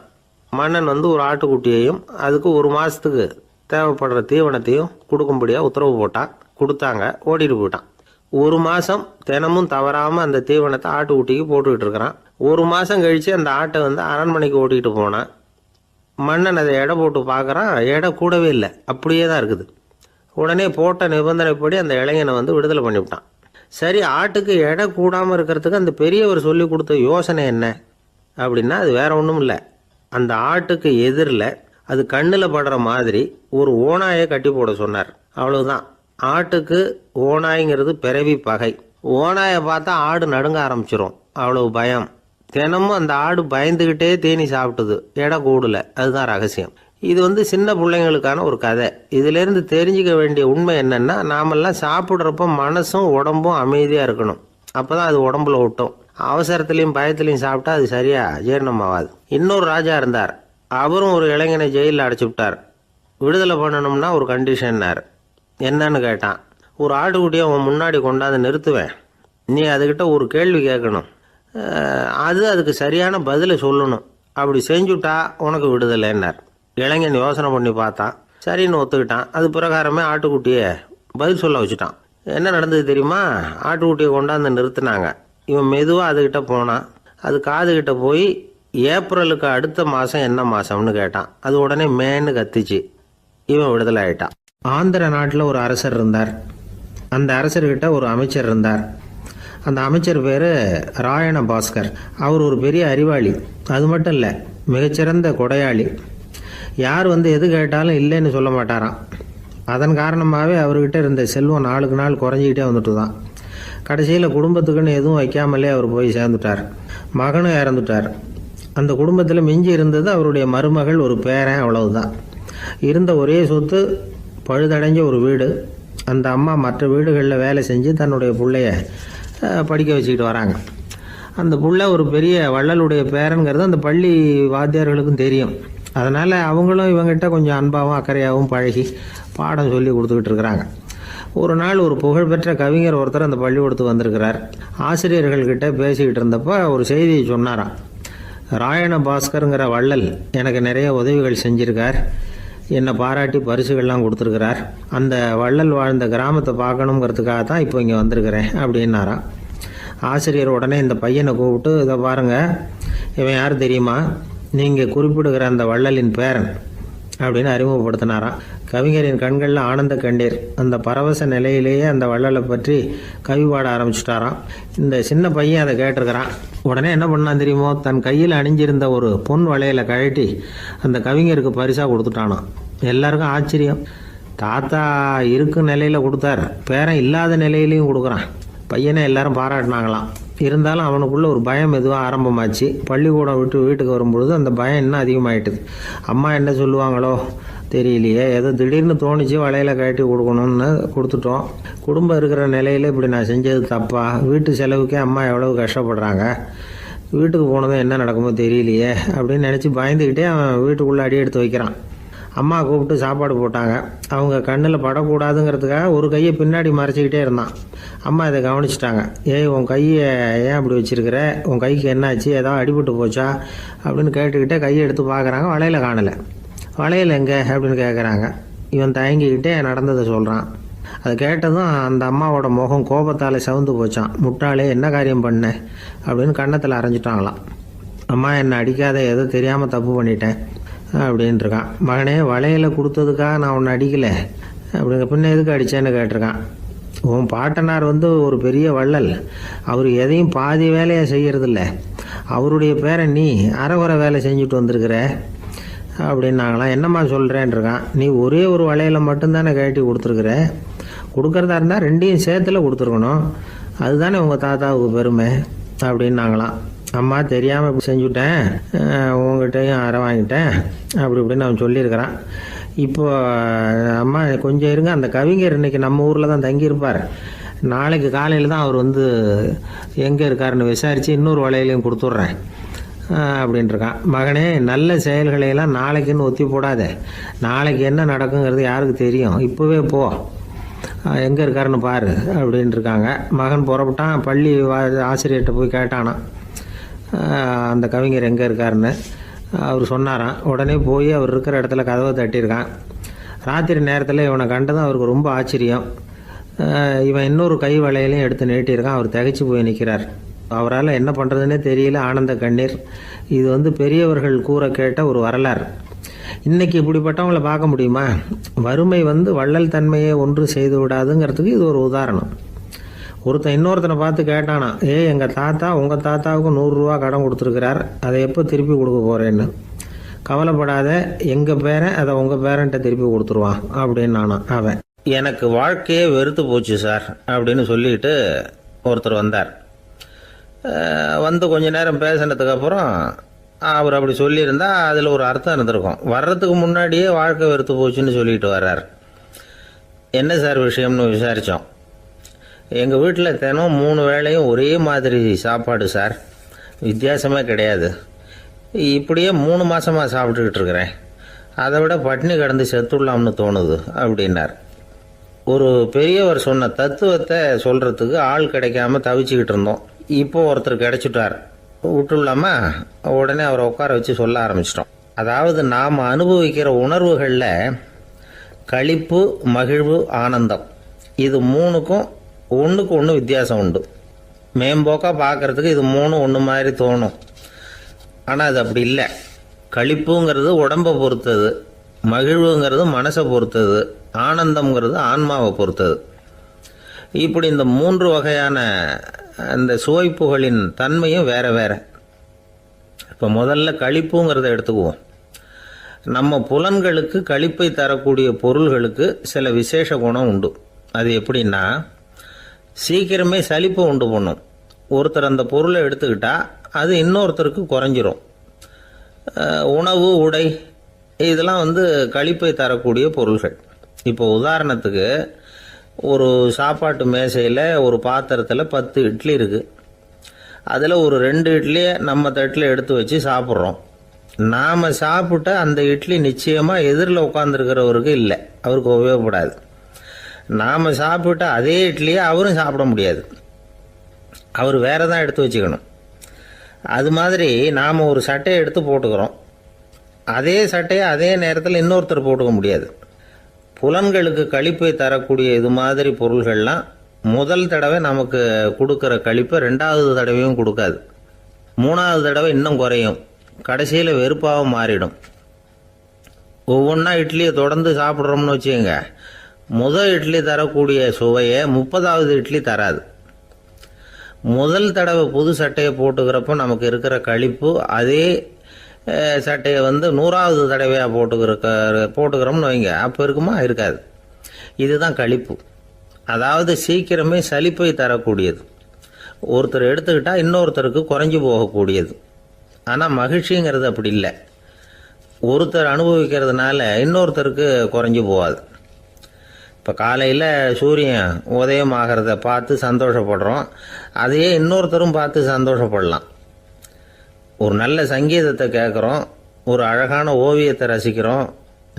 மன்னன் ஒரு ஆட்டுக்குட்டியையும் அதுக்கு 1 மாதத்துக்கு தேவைப்படுற தீவனத்தையும் கொடுக்கும்படியாக உத்தரவு போட்டான். கொடுத்தாங்க. ஓடிட்டு போயிட்டான். 1 மாதம் தினமும் தவறாமல் அந்த தீவனத்தை ஆட்டுக்குட்டிக்கு போட்டுக்கிட்டு இருக்கிறான். 1 மாதம் கழித்து அந்த ஆட்டை அரண்மனைக்கு ஓட்டிகிட்டு போனான். மன்னன் அதை எடை போட்டு பார்க்குறான். எடை கூடவே இல்லை, அப்படியே தான் இருக்குது. உடனே போட்ட நிபந்தனைப்படி அந்த இளைஞனை விடுதலை பண்ணிவிட்டான். சரி, ஆட்டுக்கு எடை கூடாமல் இருக்கிறதுக்கு அந்த பெரியவர் சொல்லி கொடுத்த யோசனை என்ன அப்படின்னா, அது வேற ஒன்றும் இல்லை. அந்த ஆட்டுக்கு எதிரில் அது கண்ணில் படுற மாதிரி ஒரு ஓநாயை கட்டி போட சொன்னார். அவ்வளவுதான். ஆட்டுக்கு ஓநாய்ங்கிறது பிறவி பகை. ஓநாயை பார்த்தா ஆடு நடுங்க ஆரம்பிச்சிரும், அவ்வளவு பயம். தினமும் அந்த ஆடு பயந்துக்கிட்டே தீனி சாப்பிட்டுது, எடை கூடல. அதுதான் ரகசியம். இது சின்ன பிள்ளைங்களுக்கான ஒரு கதை. இதிலேருந்து தெரிஞ்சிக்க வேண்டிய உண்மை என்னென்னா, நாமெல்லாம் சாப்பிட்றப்ப மனசும் உடம்பும் அமைதியாக இருக்கணும். அப்போ தான் அது உடம்புல விட்டும். அவசரத்துலேயும் பயத்துலையும் சாப்பிட்டா அது சரியாக ஜீரணமாகாது. இன்னொரு ராஜா இருந்தார். அவரும் ஒரு இளைஞனை ஜெயிலில் அடைச்சி விட்டார். விடுதலை பண்ணணும்னா ஒரு கண்டிஷன்னார். என்னன்னு கேட்டான். ஒரு ஆட்டுக்குட்டியை அவன் முன்னாடி கொண்டாந்து நிறுத்துவேன், நீ அதுக்கிட்ட ஒரு கேள்வி கேட்கணும், அதுக்கு சரியான பதிலை சொல்லணும். அப்படி செஞ்சுட்டா உனக்கு விடுதலைன்னார். இளைஞன் யோசனை பண்ணி பார்த்தான். சரின்னு ஒத்துக்கிட்டான். அது பிரகாரமே ஆட்டுக்குட்டியை பதில் சொல்ல வச்சுட்டான். என்ன நடந்தது தெரியுமா? ஆட்டுக்குட்டியை கொண்டாந்து நிறுத்தினாங்க. இவன் மெதுவாக அதுக்கிட்ட போனான். அது காதுகிட்ட போய் ஏப்ரலுக்கு அடுத்த மாதம் என்ன மாதம்னு கேட்டான். அது உடனே மேன்னு கத்திச்சு. இவன் விடுதலை ஆகிட்டான். ஆந்திர நாட்டில் ஒரு அரசர் இருந்தார். அந்த அரசர்கிட்ட ஒரு அமைச்சர் இருந்தார். அந்த அமைச்சர் பேர் ராயண பாஸ்கர். அவர் ஒரு பெரிய அறிவாளி. அது மட்டும் இல்லை, மிகச்சிறந்த கொடையாளி. யார் எது கேட்டாலும் இல்லைன்னு சொல்ல மாட்டாராம். அதன் காரணமாகவே அவர்கிட்ட இருந்த செல்வம் நாளுக்கு நாள் குறைஞ்சிக்கிட்டே வந்துட்டு தான். கடைசியில் குடும்பத்துக்குன்னு எதுவும் வைக்காமலே அவர் போய் சேர்ந்துட்டார். மகனும் இறந்துட்டார். அந்த குடும்பத்தில் மிஞ்சி இருந்தது அவருடைய மருமகள், ஒரு பேரன், அவ்வளவுதான். இருந்த ஒரே சொத்து பழுதடைஞ்ச ஒரு வீடு. அந்த அம்மா மற்ற வீடுகளில் வேலை செஞ்சு தன்னுடைய பிள்ளைய படிக்க வச்சுக்கிட்டு வராங்க. அந்த புள்ள ஒரு பெரிய வள்ளலுடைய பேரன்கிறது அந்த பள்ளி வாத்தியார்களுக்கும் தெரியும். அதனால் அவங்களும் இவங்ககிட்ட கொஞ்சம் அன்பாகவும் அக்கறையாகவும் பழகி பாடம் சொல்லி கொடுத்துக்கிட்டு இருக்கிறாங்க. ஒரு நாள் ஒரு புகழ்பெற்ற கவிஞர் ஒருத்தர் அந்த பள்ளிக்கூடத்துக்கு வந்திருக்கிறார். ஆசிரியர்கள்கிட்ட பேசிக்கிட்டு இருந்தப்போ ஒரு செய்தியை சொன்னாராம். ராயண பாஸ்கருங்கிற வள்ளல் எனக்கு நிறைய உதவிகள் செஞ்சிருக்கார். என்னை பாராட்டி பரிசுகள்லாம் கொடுத்துருக்கிறார். அந்த வள்ளல் வாழ்ந்த கிராமத்தை பார்க்கணுங்கிறதுக்காக தான் இப்போ இங்கே வந்திருக்கிறேன் அப்படின்னாராம். ஆசிரியர் உடனே இந்த பையனை கூப்பிட்டு, இதை பாருங்கள், இவன் யார் தெரியுமா, நீங்கள் குறிப்பிடுகிற அந்த வள்ளலின் பேரன் அப்படின்னு அறிமுகப்படுத்தினாராம். கவிஞரின் கண்களில் ஆனந்த கண்ணீர். அந்த பரவச நிலையிலேயே அந்த வள்ளலை பற்றி கவி பாட ஆரம்பிச்சிட்டாராம். இந்த சின்ன பையன் அதை கேட்டிருக்கிறான். உடனே என்ன பண்ணான் தெரியுமோ, தன் கையில் அணிஞ்சிருந்த ஒரு பொன் வளையலை கழட்டி அந்த கவிஞருக்கு பரிசாக கொடுத்துட்டானான். எல்லாருக்கும் ஆச்சரியம். தாத்தா இருக்கும் நிலையில் கொடுத்தார், பேரன் இல்லாத நிலையிலையும் கொடுக்குறான். பையனை எல்லாரும் பாராட்டினாங்களாம். இருந்தாலும் அவனுக்குள்ள ஒரு பயம் எதுவும் ஆரம்பமாச்சு. பள்ளிக்கூடம் விட்டு வீட்டுக்கு வரும்பொழுது அந்த பயம் இன்னும் அதிகமாயிட்டுது. அம்மா என்ன சொல்லுவாங்களோ தெரியலையே, ஏதோ திடீர்னு தோணிச்சு வளையல கட்டி கொடுக்கணும்னு கொடுத்துட்டோம். குடும்பம் இருக்கிற நிலையில் இப்படி நான் செஞ்சது தப்பா, வீட்டு செலவுக்கே அம்மா எவ்வளவு கஷ்டப்படுறாங்க, வீட்டுக்கு போனதும் என்ன நடக்குமோ தெரியலையே அப்படின்னு நினச்சி பயந்துக்கிட்டே அவன் வீட்டுக்குள்ளே அடி எடுத்து வைக்கிறான். அம்மா கூப்பிட்டு சாப்பாடு போட்டாங்க. அவங்க கண்ணில் படக்கூடாதுங்கிறதுக்காக ஒரு கையை பின்னாடி மறைச்சிக்கிட்டே இருந்தான். அம்மா இதை கவனிச்சிட்டாங்க. ஏய், உன் கையை ஏன் அப்படி வச்சிருக்கிற, உன் கைக்கு என்னாச்சு, ஏதாவது அடிபட்டு போச்சா அப்படின்னு கேட்டுக்கிட்டே கையை எடுத்து பார்க்குறாங்க. வளையல காணலை. வளையல் எங்கே அப்படின்னு கேட்குறாங்க. இவன் தயங்கிக்கிட்டே நடந்ததை சொல்கிறான். அதை கேட்டதும் அந்த அம்மாவோட முகம் கோபத்தால் சவுந்து போச்சான். முட்டாளே, என்ன காரியம் பண்ண அப்படின்னு கன்னத்தில் அரைஞ்சிட்டாங்களாம். அம்மா, என்னை அடிக்காத, ஏதோ தெரியாமல் தப்பு பண்ணிட்டேன் அப்படின்ட்டுருக்கான். மகனே, வளையலை கொடுத்ததுக்காக நான் உன்னை அடிக்கலை அப்படிங்க, பின்ன எதுக்கு அடித்தேன்னு கேட்டிருக்கான். உன் பாட்டனார் ஒரு பெரிய வள்ளல், அவர் எதையும் பாதி வேலையை செய்கிறதில்ல, அவருடைய பேரை நீ அரைகுறை வேலை செஞ்சுட்டு வந்திருக்கிற அப்படின்னாங்களாம். என்னம்மா சொல்கிறேன்ருக்கான். நீ ஒரே ஒரு வளையலை மட்டும்தானே கட்டி கொடுத்துருக்குற, கொடுக்குறதா இருந்தால் ரெண்டையும் சேர்த்துல கொடுத்துருக்கணும், அதுதானே உங்கள் தாத்தாவுக்கு பெருமை அப்படின்னாங்களாம். அம்மா, தெரியாமல் இப்படி செஞ்சுட்டேன், உங்கள்கிட்டையும் அரை வாங்கிட்டேன் அப்படி இப்படின்னு அவன் சொல்லியிருக்கிறான். இப்போ அம்மா கொஞ்சம் இருங்க, அந்த கவிஞர் இன்னைக்கு நம்ம ஊரில் தான் தங்கியிருப்பார், நாளைக்கு காலையில் தான் அவர் எங்கே இருக்காருன்னு விசாரித்து இன்னொரு வளையலையும் கொடுத்துட்றேன் அப்படின்ட்டுருக்கான். மகனே, நல்ல செயல்களையெல்லாம் நாளைக்குன்னு ஒத்தி போடாத, நாளைக்கு என்ன நடக்குங்கிறது யாருக்கு தெரியும், இப்போவே போ, எங்கே இருக்காருன்னு பாரு அப்படின்ட்டுருக்காங்க. மகன் புறப்பட்டான். பள்ளி ஆசிரியர்கிட்ட போய் கேட்டானான் அந்த கவிஞர் எங்கே இருக்காருன்னு. அவர் சொன்னாராம். உடனே போய் அவர் இருக்கிற இடத்துல கதவை தட்டியிருக்கான். ராத்திரி நேரத்தில் இவனை கண்டதும் அவருக்கு ரொம்ப ஆச்சரியம். இவன் இன்னொரு கை வளையலையும் எடுத்து நீட்டியிருக்கான். அவர் திகைச்சு போய் நிற்கிறார். அவரால் என்ன பண்ணுறதுன்னே தெரியல. ஆனந்த கண்ணீர். இது பெரியவர்கள் கூற கேட்ட ஒரு வரலாறு. இன்றைக்கி இப்படிப்பட்டவங்களை பார்க்க முடியுமா? வறுமை வள்ளல் தன்மையை ஒன்று செய்து விடாதுங்கிறதுக்கு இது ஒரு உதாரணம். ஒருத்தன் இன்னொருத்தனை பார்த்து கேட்டானா, எங்கள் தாத்தா உங்கள் தாத்தாவுக்கு 100 ரூபா கடன் கொடுத்துருக்கிறார், அதை எப்போ திருப்பி கொடுக்க போகிறேன்னு. கவலைப்படாத, எங்கள் பேரன் அதை உங்கள் பேரன்ட்ட திருப்பி கொடுத்துருவான் அப்படின்னு அவன். எனக்கு வாழ்க்கையே வெறுத்து போச்சு சார் அப்படின்னு சொல்லிட்டு ஒருத்தர் வந்தார். கொஞ்ச நேரம் பேசினதுக்கப்புறம் அவர் அப்படி சொல்லியிருந்தா அதில் ஒரு அர்த்தம் இருந்திருக்கும். வர்றதுக்கு முன்னாடியே வாழ்க்கை வெறுத்து போச்சுன்னு சொல்லிட்டு வர்றார். என்ன சார் விஷயம்னு விசாரித்தோம். எங்கள் வீட்டில் தினம் 3 வேளையும் ஒரே மாதிரி சாப்பாடு சார், வித்தியாசமே கிடையாது. இப்படியே 3 மாதமாக சாப்பிட்டுக்கிட்டு இருக்கிறேன். அதை விட பட்டினி கிடந்து செத்துடலாம்னு தோணுது அப்படின்னார். ஒரு பெரியவர் சொன்ன தத்துவத்தை சொல்கிறதுக்கு ஆள் கிடைக்காம தவிச்சுக்கிட்டு இருந்தோம். இப்போ ஒருத்தர் கிடைச்சிட்டார், விட்டுலாமா? உடனே அவரை உட்கார வச்சு சொல்ல ஆரம்பிச்சிட்டோம். அதாவது நாம் அனுபவிக்கிற உணர்வுகளில் களிப்பு, மகிழ்வு, ஆனந்தம், இது 3க்கும் ஒன்றுக்கு ஒன்று வித்தியாசம் உண்டு. மேம்போக்காக பார்க்குறதுக்கு இது 3 ஒன்று மாதிரி தோணும். ஆனால் அது அப்படி இல்லை. களிப்புங்கிறது உடம்பை பொறுத்தது, மகிழ்வுங்கிறது மனசை பொறுத்தது, ஆனந்தம்ங்கிறது ஆன்மாவை பொறுத்தது. இப்படி இந்த 3 வகையான அந்த சுவைப்புகளின் தன்மையும் வேற வேற. இப்போ முதல்ல களிப்புங்கிறத எடுத்துக்குவோம். நம்ம புலன்களுக்கு களிப்பை தரக்கூடிய பொருள்களுக்கு சில விசேஷ குணம் உண்டு. அது எப்படின்னா, சீக்கிரமே சலிப்பை உண்டு பண்ணும். ஒருத்தர் அந்த பொருளை எடுத்துக்கிட்டா அது இன்னொருத்தருக்கு குறைஞ்சிரும். உணவு, உடை, இதெல்லாம் களிப்பை தரக்கூடிய பொருள்கள். இப்போ உதாரணத்துக்கு, ஒரு சாப்பாட்டு மேசையில் ஒரு பாத்திரத்தில் 10 இட்லி இருக்குது. அதில் ஒரு 2 இட்லியை நம்ம தட்டில் எடுத்து வச்சு சாப்பிட்றோம். நாம் சாப்பிட்ட அந்த இட்லி நிச்சயமாக எதிரில் உட்காந்துருக்கிறவருக்கு இல்லை, அவருக்கு உபயோகப்படாது. நாம் சாப்பிட்ட அதே இட்லியை அவரும் சாப்பிட முடியாது, அவர் வேற தான் எடுத்து வச்சுக்கணும். அது மாதிரி நாம் ஒரு சட்டையை எடுத்து போட்டுக்கிறோம். அதே சட்டையை அதே நேரத்தில் இன்னொருத்தர் போட்டுக்க முடியாது. புலன்களுக்கு களிப்பை தரக்கூடிய இது மாதிரி பொருள்கள்லாம் முதல் தடவை நமக்கு கொடுக்குற களிப்பை ரெண்டாவது தடவையும் கொடுக்காது. மூணாவது தடவை இன்னும் குறையும். கடைசியில் வெறுப்பாக மாறிடும். ஒவ்வொன்றா இட்லியை தொடர்ந்து சாப்பிட்றோம்னு வச்சுக்கோங்க, முதல் இட்லி தரக்கூடிய சுவையை 30வது இட்லி தராது. முதல் தடவை புது சட்டையை போட்டுக்கிறப்போ நமக்கு இருக்கிற களிப்பு அதே சட்டையை 100வது தடவையாக போட்டுக்கிறோம்னு வைங்க, அப்போ இருக்குமா? இருக்காது. இதுதான் களிப்பு. அதாவது சீக்கிரமே சலிப்பை தரக்கூடியது. ஒருத்தர் எடுத்துக்கிட்டால் இன்னொருத்தருக்கு குறைஞ்சி போகக்கூடியது. ஆனால் மகிழ்ச்சிங்கிறது அப்படி இல்லை. ஒருத்தர் அனுபவிக்கிறதுனால இன்னொருத்தருக்கு குறைஞ்சி போகாது. இப்போ காலையில் சூரியன் உதயம் ஆகிறத பார்த்து சந்தோஷப்படுறோம், அதையே இன்னொருத்தரும் பார்த்து சந்தோஷப்படலாம். ஒரு நல்ல சங்கீதத்தை கேட்குறோம், ஒரு அழகான ஓவியத்தை ரசிக்கிறோம்,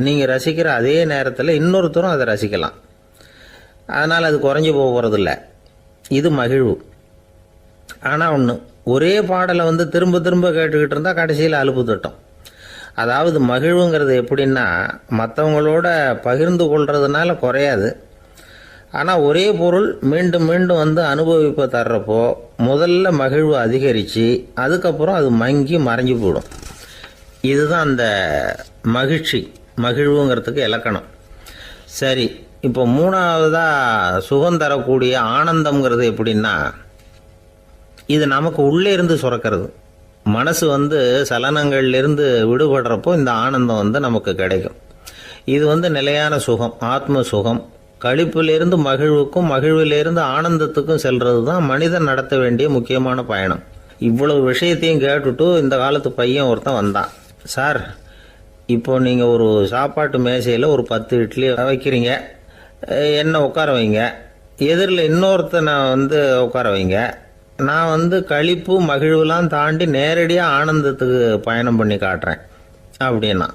நீங்கள் ரசிக்கிற அதே நேரத்தில் இன்னொருத்தரும் அதை ரசிக்கலாம். அதனால் அது குறைஞ்சி போகிறதில்ல. இது மகிழ்வு. ஆனால் ஒன்று, ஒரே பாடலை திரும்ப திரும்ப கேட்டுக்கிட்டு இருந்தால் கடைசியில் அலுப்பு தட்டும். அதாவது மகிழ்வுங்கிறது எப்படின்னா, மற்றவங்களோட பகிர்ந்து கொள்றதுனால குறையாது. ஆனால் ஒரே பொருள் மீண்டும் மீண்டும் அனுபவிப்பை தர்றப்போ முதல்ல மகிழ்வு அதிகரித்து அதுக்கப்புறம் அது மங்கி மறைஞ்சு போயிடும். இதுதான் அந்த மகிழ்வுங்கிறதுக்கு இலக்கணம். சரி, இப்போ மூணாவதாக சுகம் தரக்கூடிய ஆனந்தம்ங்கிறது எப்படின்னா, இது நமக்கு உள்ளே இருந்து சுரக்கிறது. மனசு சலனங்கள்லேருந்து விடுபடுறப்போ இந்த ஆனந்தம் நமக்கு கிடைக்கும். இது நிலையான சுகம், ஆத்ம சுகம். களிப்பிலிருந்து மகிழ்வுக்கும் மகிழ்விலிருந்து ஆனந்தத்துக்கும் செல்றது தான் மனிதன் நடத்த வேண்டிய முக்கியமான பயணம். இவ்வளவு விஷயத்தையும் கேட்டுட்டு இந்த காலத்து பையன் ஒருத்தன் வந்தான். சார், இப்போ நீங்கள் ஒரு சாப்பாட்டு மேசையில் ஒரு 10 இட்லி வைக்கிறீங்க, என்ன உட்கார வைங்க, எதிரில் இன்னொருத்தனை உட்கார வைங்க, நான் களிப்பு மகிழ்வுலாம் தாண்டி நேரடியாக ஆனந்தத்துக்கு பயணம் பண்ணி காட்டுறேன் அப்படின்னா.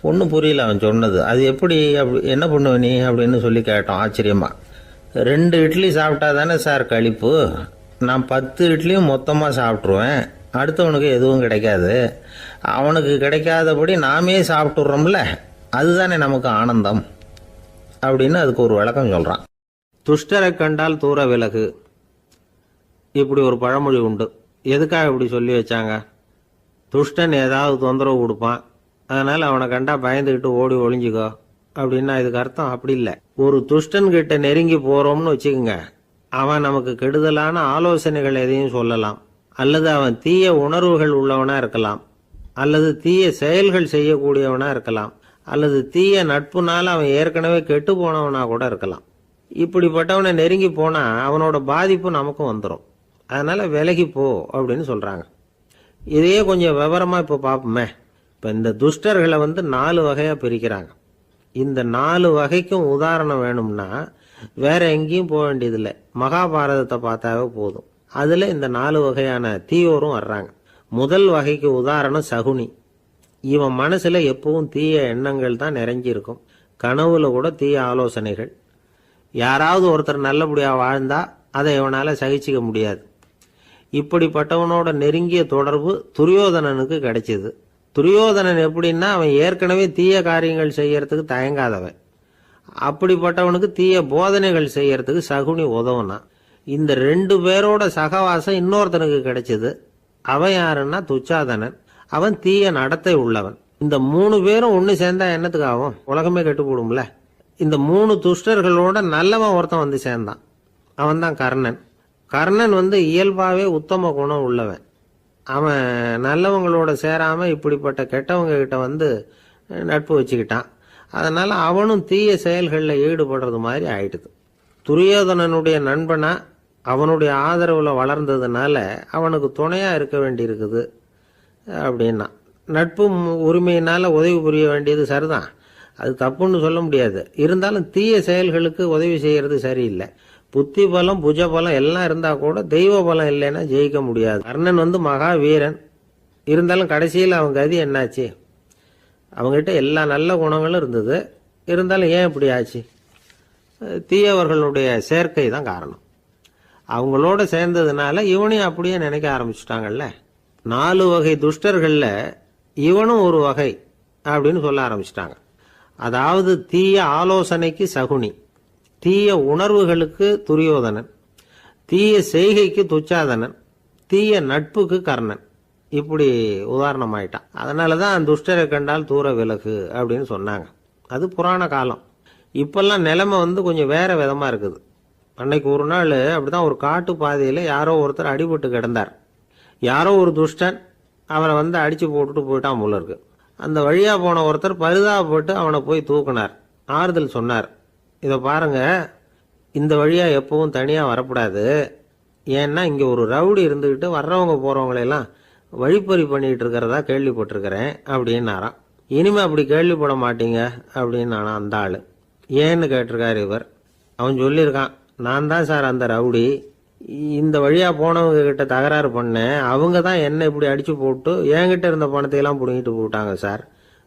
ஒன்றும் புரியல அவன் சொன்னது. அது எப்படி, என்ன பண்ணுவ நீ அப்படின்னு சொல்லி கேட்டோம் ஆச்சரியமாக. 2 இட்லி சாப்பிட்டா தானே சார் களிப்பு, நான் 10 இட்லியும் மொத்தமாக சாப்பிட்ருவேன், அடுத்தவனுக்கு எதுவும் கிடைக்காது, அவனுக்கு கிடைக்காதபடி நாமே சாப்பிட்டுடுறோம்ல, அதுதானே நமக்கு ஆனந்தம் அப்படின்னு அதுக்கு ஒரு விளக்கம் சொல்கிறான். துஷ்டரை கண்டால் தூர விலகு, இப்படி ஒரு பழமொழி உண்டு. எதுக்காக இப்படி சொல்லி வச்சாங்க? துஷ்டன் ஏதாவது தொந்தரவு கொடுப்பான், அதனால் அவனை கண்டா பயந்துக்கிட்டு ஓடி ஒளிஞ்சிக்கோ அப்படின்னா இதுக்கு அர்த்தம் அப்படி இல்லை. ஒரு துஷ்டன்கிட்ட நெருங்கி போகிறோம்னு வச்சுக்கோங்க, அவன் நமக்கு கெடுதலான ஆலோசனைகள் எதையும் சொல்லலாம், அல்லது அவன் தீய உணர்வுகள் உள்ளவனாக இருக்கலாம், அல்லது தீய செயல்கள் செய்யக்கூடியவனாக இருக்கலாம், அல்லது தீய நட்புனால அவன் ஏற்கனவே கெட்டு போனவனா கூட இருக்கலாம். இப்படிப்பட்டவனை நெருங்கி போனால் அவனோட பாதிப்பு நமக்கும் வந்துடும். அதனால் விலகி போ அப்படின்னு சொல்கிறாங்க. இதையே கொஞ்சம் விவரமாக இப்போ பார்ப்போமே. இப்போ இந்த துஷ்டர்களை 4 வகையாக பிரிக்கிறாங்க. இந்த 4 வகைக்கும் உதாரணம் வேணும்னா வேற எங்கேயும் போக வேண்டியதில்லை, மகாபாரதத்தை பார்த்தாவே போதும். அதில் இந்த 4 வகையான தீயோரும் வர்றாங்க. முதல் வகைக்கு உதாரணம் சகுனி. இவன் மனசில் எப்பவும் தீய எண்ணங்கள் தான் நிறைஞ்சிருக்கும், கனவுல கூட தீய ஆலோசனைகள். யாராவது ஒருத்தர் நல்லபடியாக வாழ்ந்தா அதை இவனால் சகிச்சிக்க முடியாது. இப்படிப்பட்டவனோட நெருங்கிய தொடர்பு துரியோதனனுக்கு கிடைச்சிது. துரியோதனன் எப்படின்னா, அவன் ஏற்கனவே தீய காரியங்கள் செய்யறதுக்கு தயங்காதவன். அப்படிப்பட்டவனுக்கு தீய போதனைகள் செய்யறதுக்கு சகுனி உதவுனான். இந்த 2 பேரோட சகவாசம் இன்னொருத்தனுக்கு கிடைச்சது. அவன் யாருன்னா துச்சாதனன். அவன் தீய நடத்தை உள்ளவன். இந்த 3 பேரும் ஒன்று சேர்ந்தா என்னத்துக்கு ஆகும்? உலகமே கெட்டு போடும்ல. இந்த 3 துஷ்டர்களோட நல்லவன் ஒருத்தன் சேர்ந்தான். அவன் தான் கர்ணன். கர்ணன் இயல்பாகவே உத்தம குணம் உள்ளவன். அவன் நல்லவங்களோட சேராமல் இப்படிப்பட்ட கெட்டவங்க கிட்ட நட்பு வச்சுக்கிட்டான். அதனால் அவனும் தீய செயல்களில் ஈடுபடுறது மாதிரி ஆயிடுது. துரியோதனனுடைய நண்பனா அவனுடைய ஆதரவில் வளர்ந்ததுனால அவனுக்கு துணையாக இருக்க வேண்டியிருக்குது அப்படின்னா. நட்பு உரிமையினால் உதவி புரிய வேண்டியது சரிதான், அது தப்புன்னு சொல்ல முடியாது. இருந்தாலும் தீய செயல்களுக்கு உதவி செய்கிறது சரியில்லை. புத்தி பலம் புஜ பலம் எல்லாம் இருந்தால் கூட தெய்வ பலம் இல்லைன்னா ஜெயிக்க முடியாது. கர்ணன் மகா வீரன், இருந்தாலும் கடைசியில் அவன் கதி என்னாச்சு? அவங்ககிட்ட எல்லா நல்ல குணங்களும் இருந்தது, இருந்தாலும் ஏன் இப்படி ஆச்சு? தீயவர்களுடைய சேர்க்கை தான் காரணம். அவங்களோட சேர்ந்ததுனால இவனையும் அப்படியே நினைக்க ஆரம்பிச்சுட்டாங்கல்ல. 4 வகை துஷ்டர்களில் இவனும் ஒரு வகை அப்படின்னு சொல்ல ஆரம்பிச்சிட்டாங்க. அதாவது தீய ஆலோசனைக்கு சகுனி, தீய உணர்வுகளுக்கு துரியோதனன், தீய செய்கைக்கு துச்சாதனன், தீய நட்புக்கு கர்ணன், இப்படி உதாரணமாயிட்டான். அதனால தான் துஷ்டரை கண்டால் தூர விலகு அப்படின்னு சொன்னாங்க. அது புராண காலம். இப்பெல்லாம் நிலைமை கொஞ்சம் வேற விதமாக இருக்குது. அன்னைக்கு ஒரு நாள் அப்படிதான் ஒரு காட்டு பாதையில் யாரோ ஒருத்தர் அடிபட்டு கிடந்தார். யாரோ ஒரு துஷ்டன் அவனை அடித்து போட்டுட்டு போயிட்டான் போல இருக்கு. அந்த வழியாக போன ஒருத்தர் பரிதாபப்பட்டு அவனை போய் தூக்குனார், ஆறுதல் சொன்னார். இதை பாருங்க, இந்த வழியாக எப்பவும் தனியாக வரக்கூடாது. ஏன்னா இங்கே ஒரு ரவுடி இருந்துக்கிட்டு வர்றவங்க போகிறவங்களெல்லாம் வழிப்பறி பண்ணிகிட்டு இருக்கிறதா கேள்விப்பட்டிருக்கிறேன் அப்படின்னாராம். இனிமே அப்படி கேள்விப்பட மாட்டீங்க அப்படின்னு நானா அந்த ஆள். ஏன்னு கேட்டிருக்காரு இவர். அவன் சொல்லியிருக்கான், நான் தான் சார் அந்த ரவுடி. இந்த வழியாக போனவங்க கிட்ட தகராறு பண்ணேன். அவங்க தான் என்ன இப்படி அடித்து போட்டு என்கிட்ட இருந்த பணத்தையெல்லாம் பிடிங்கிட்டு போட்டாங்க சார்.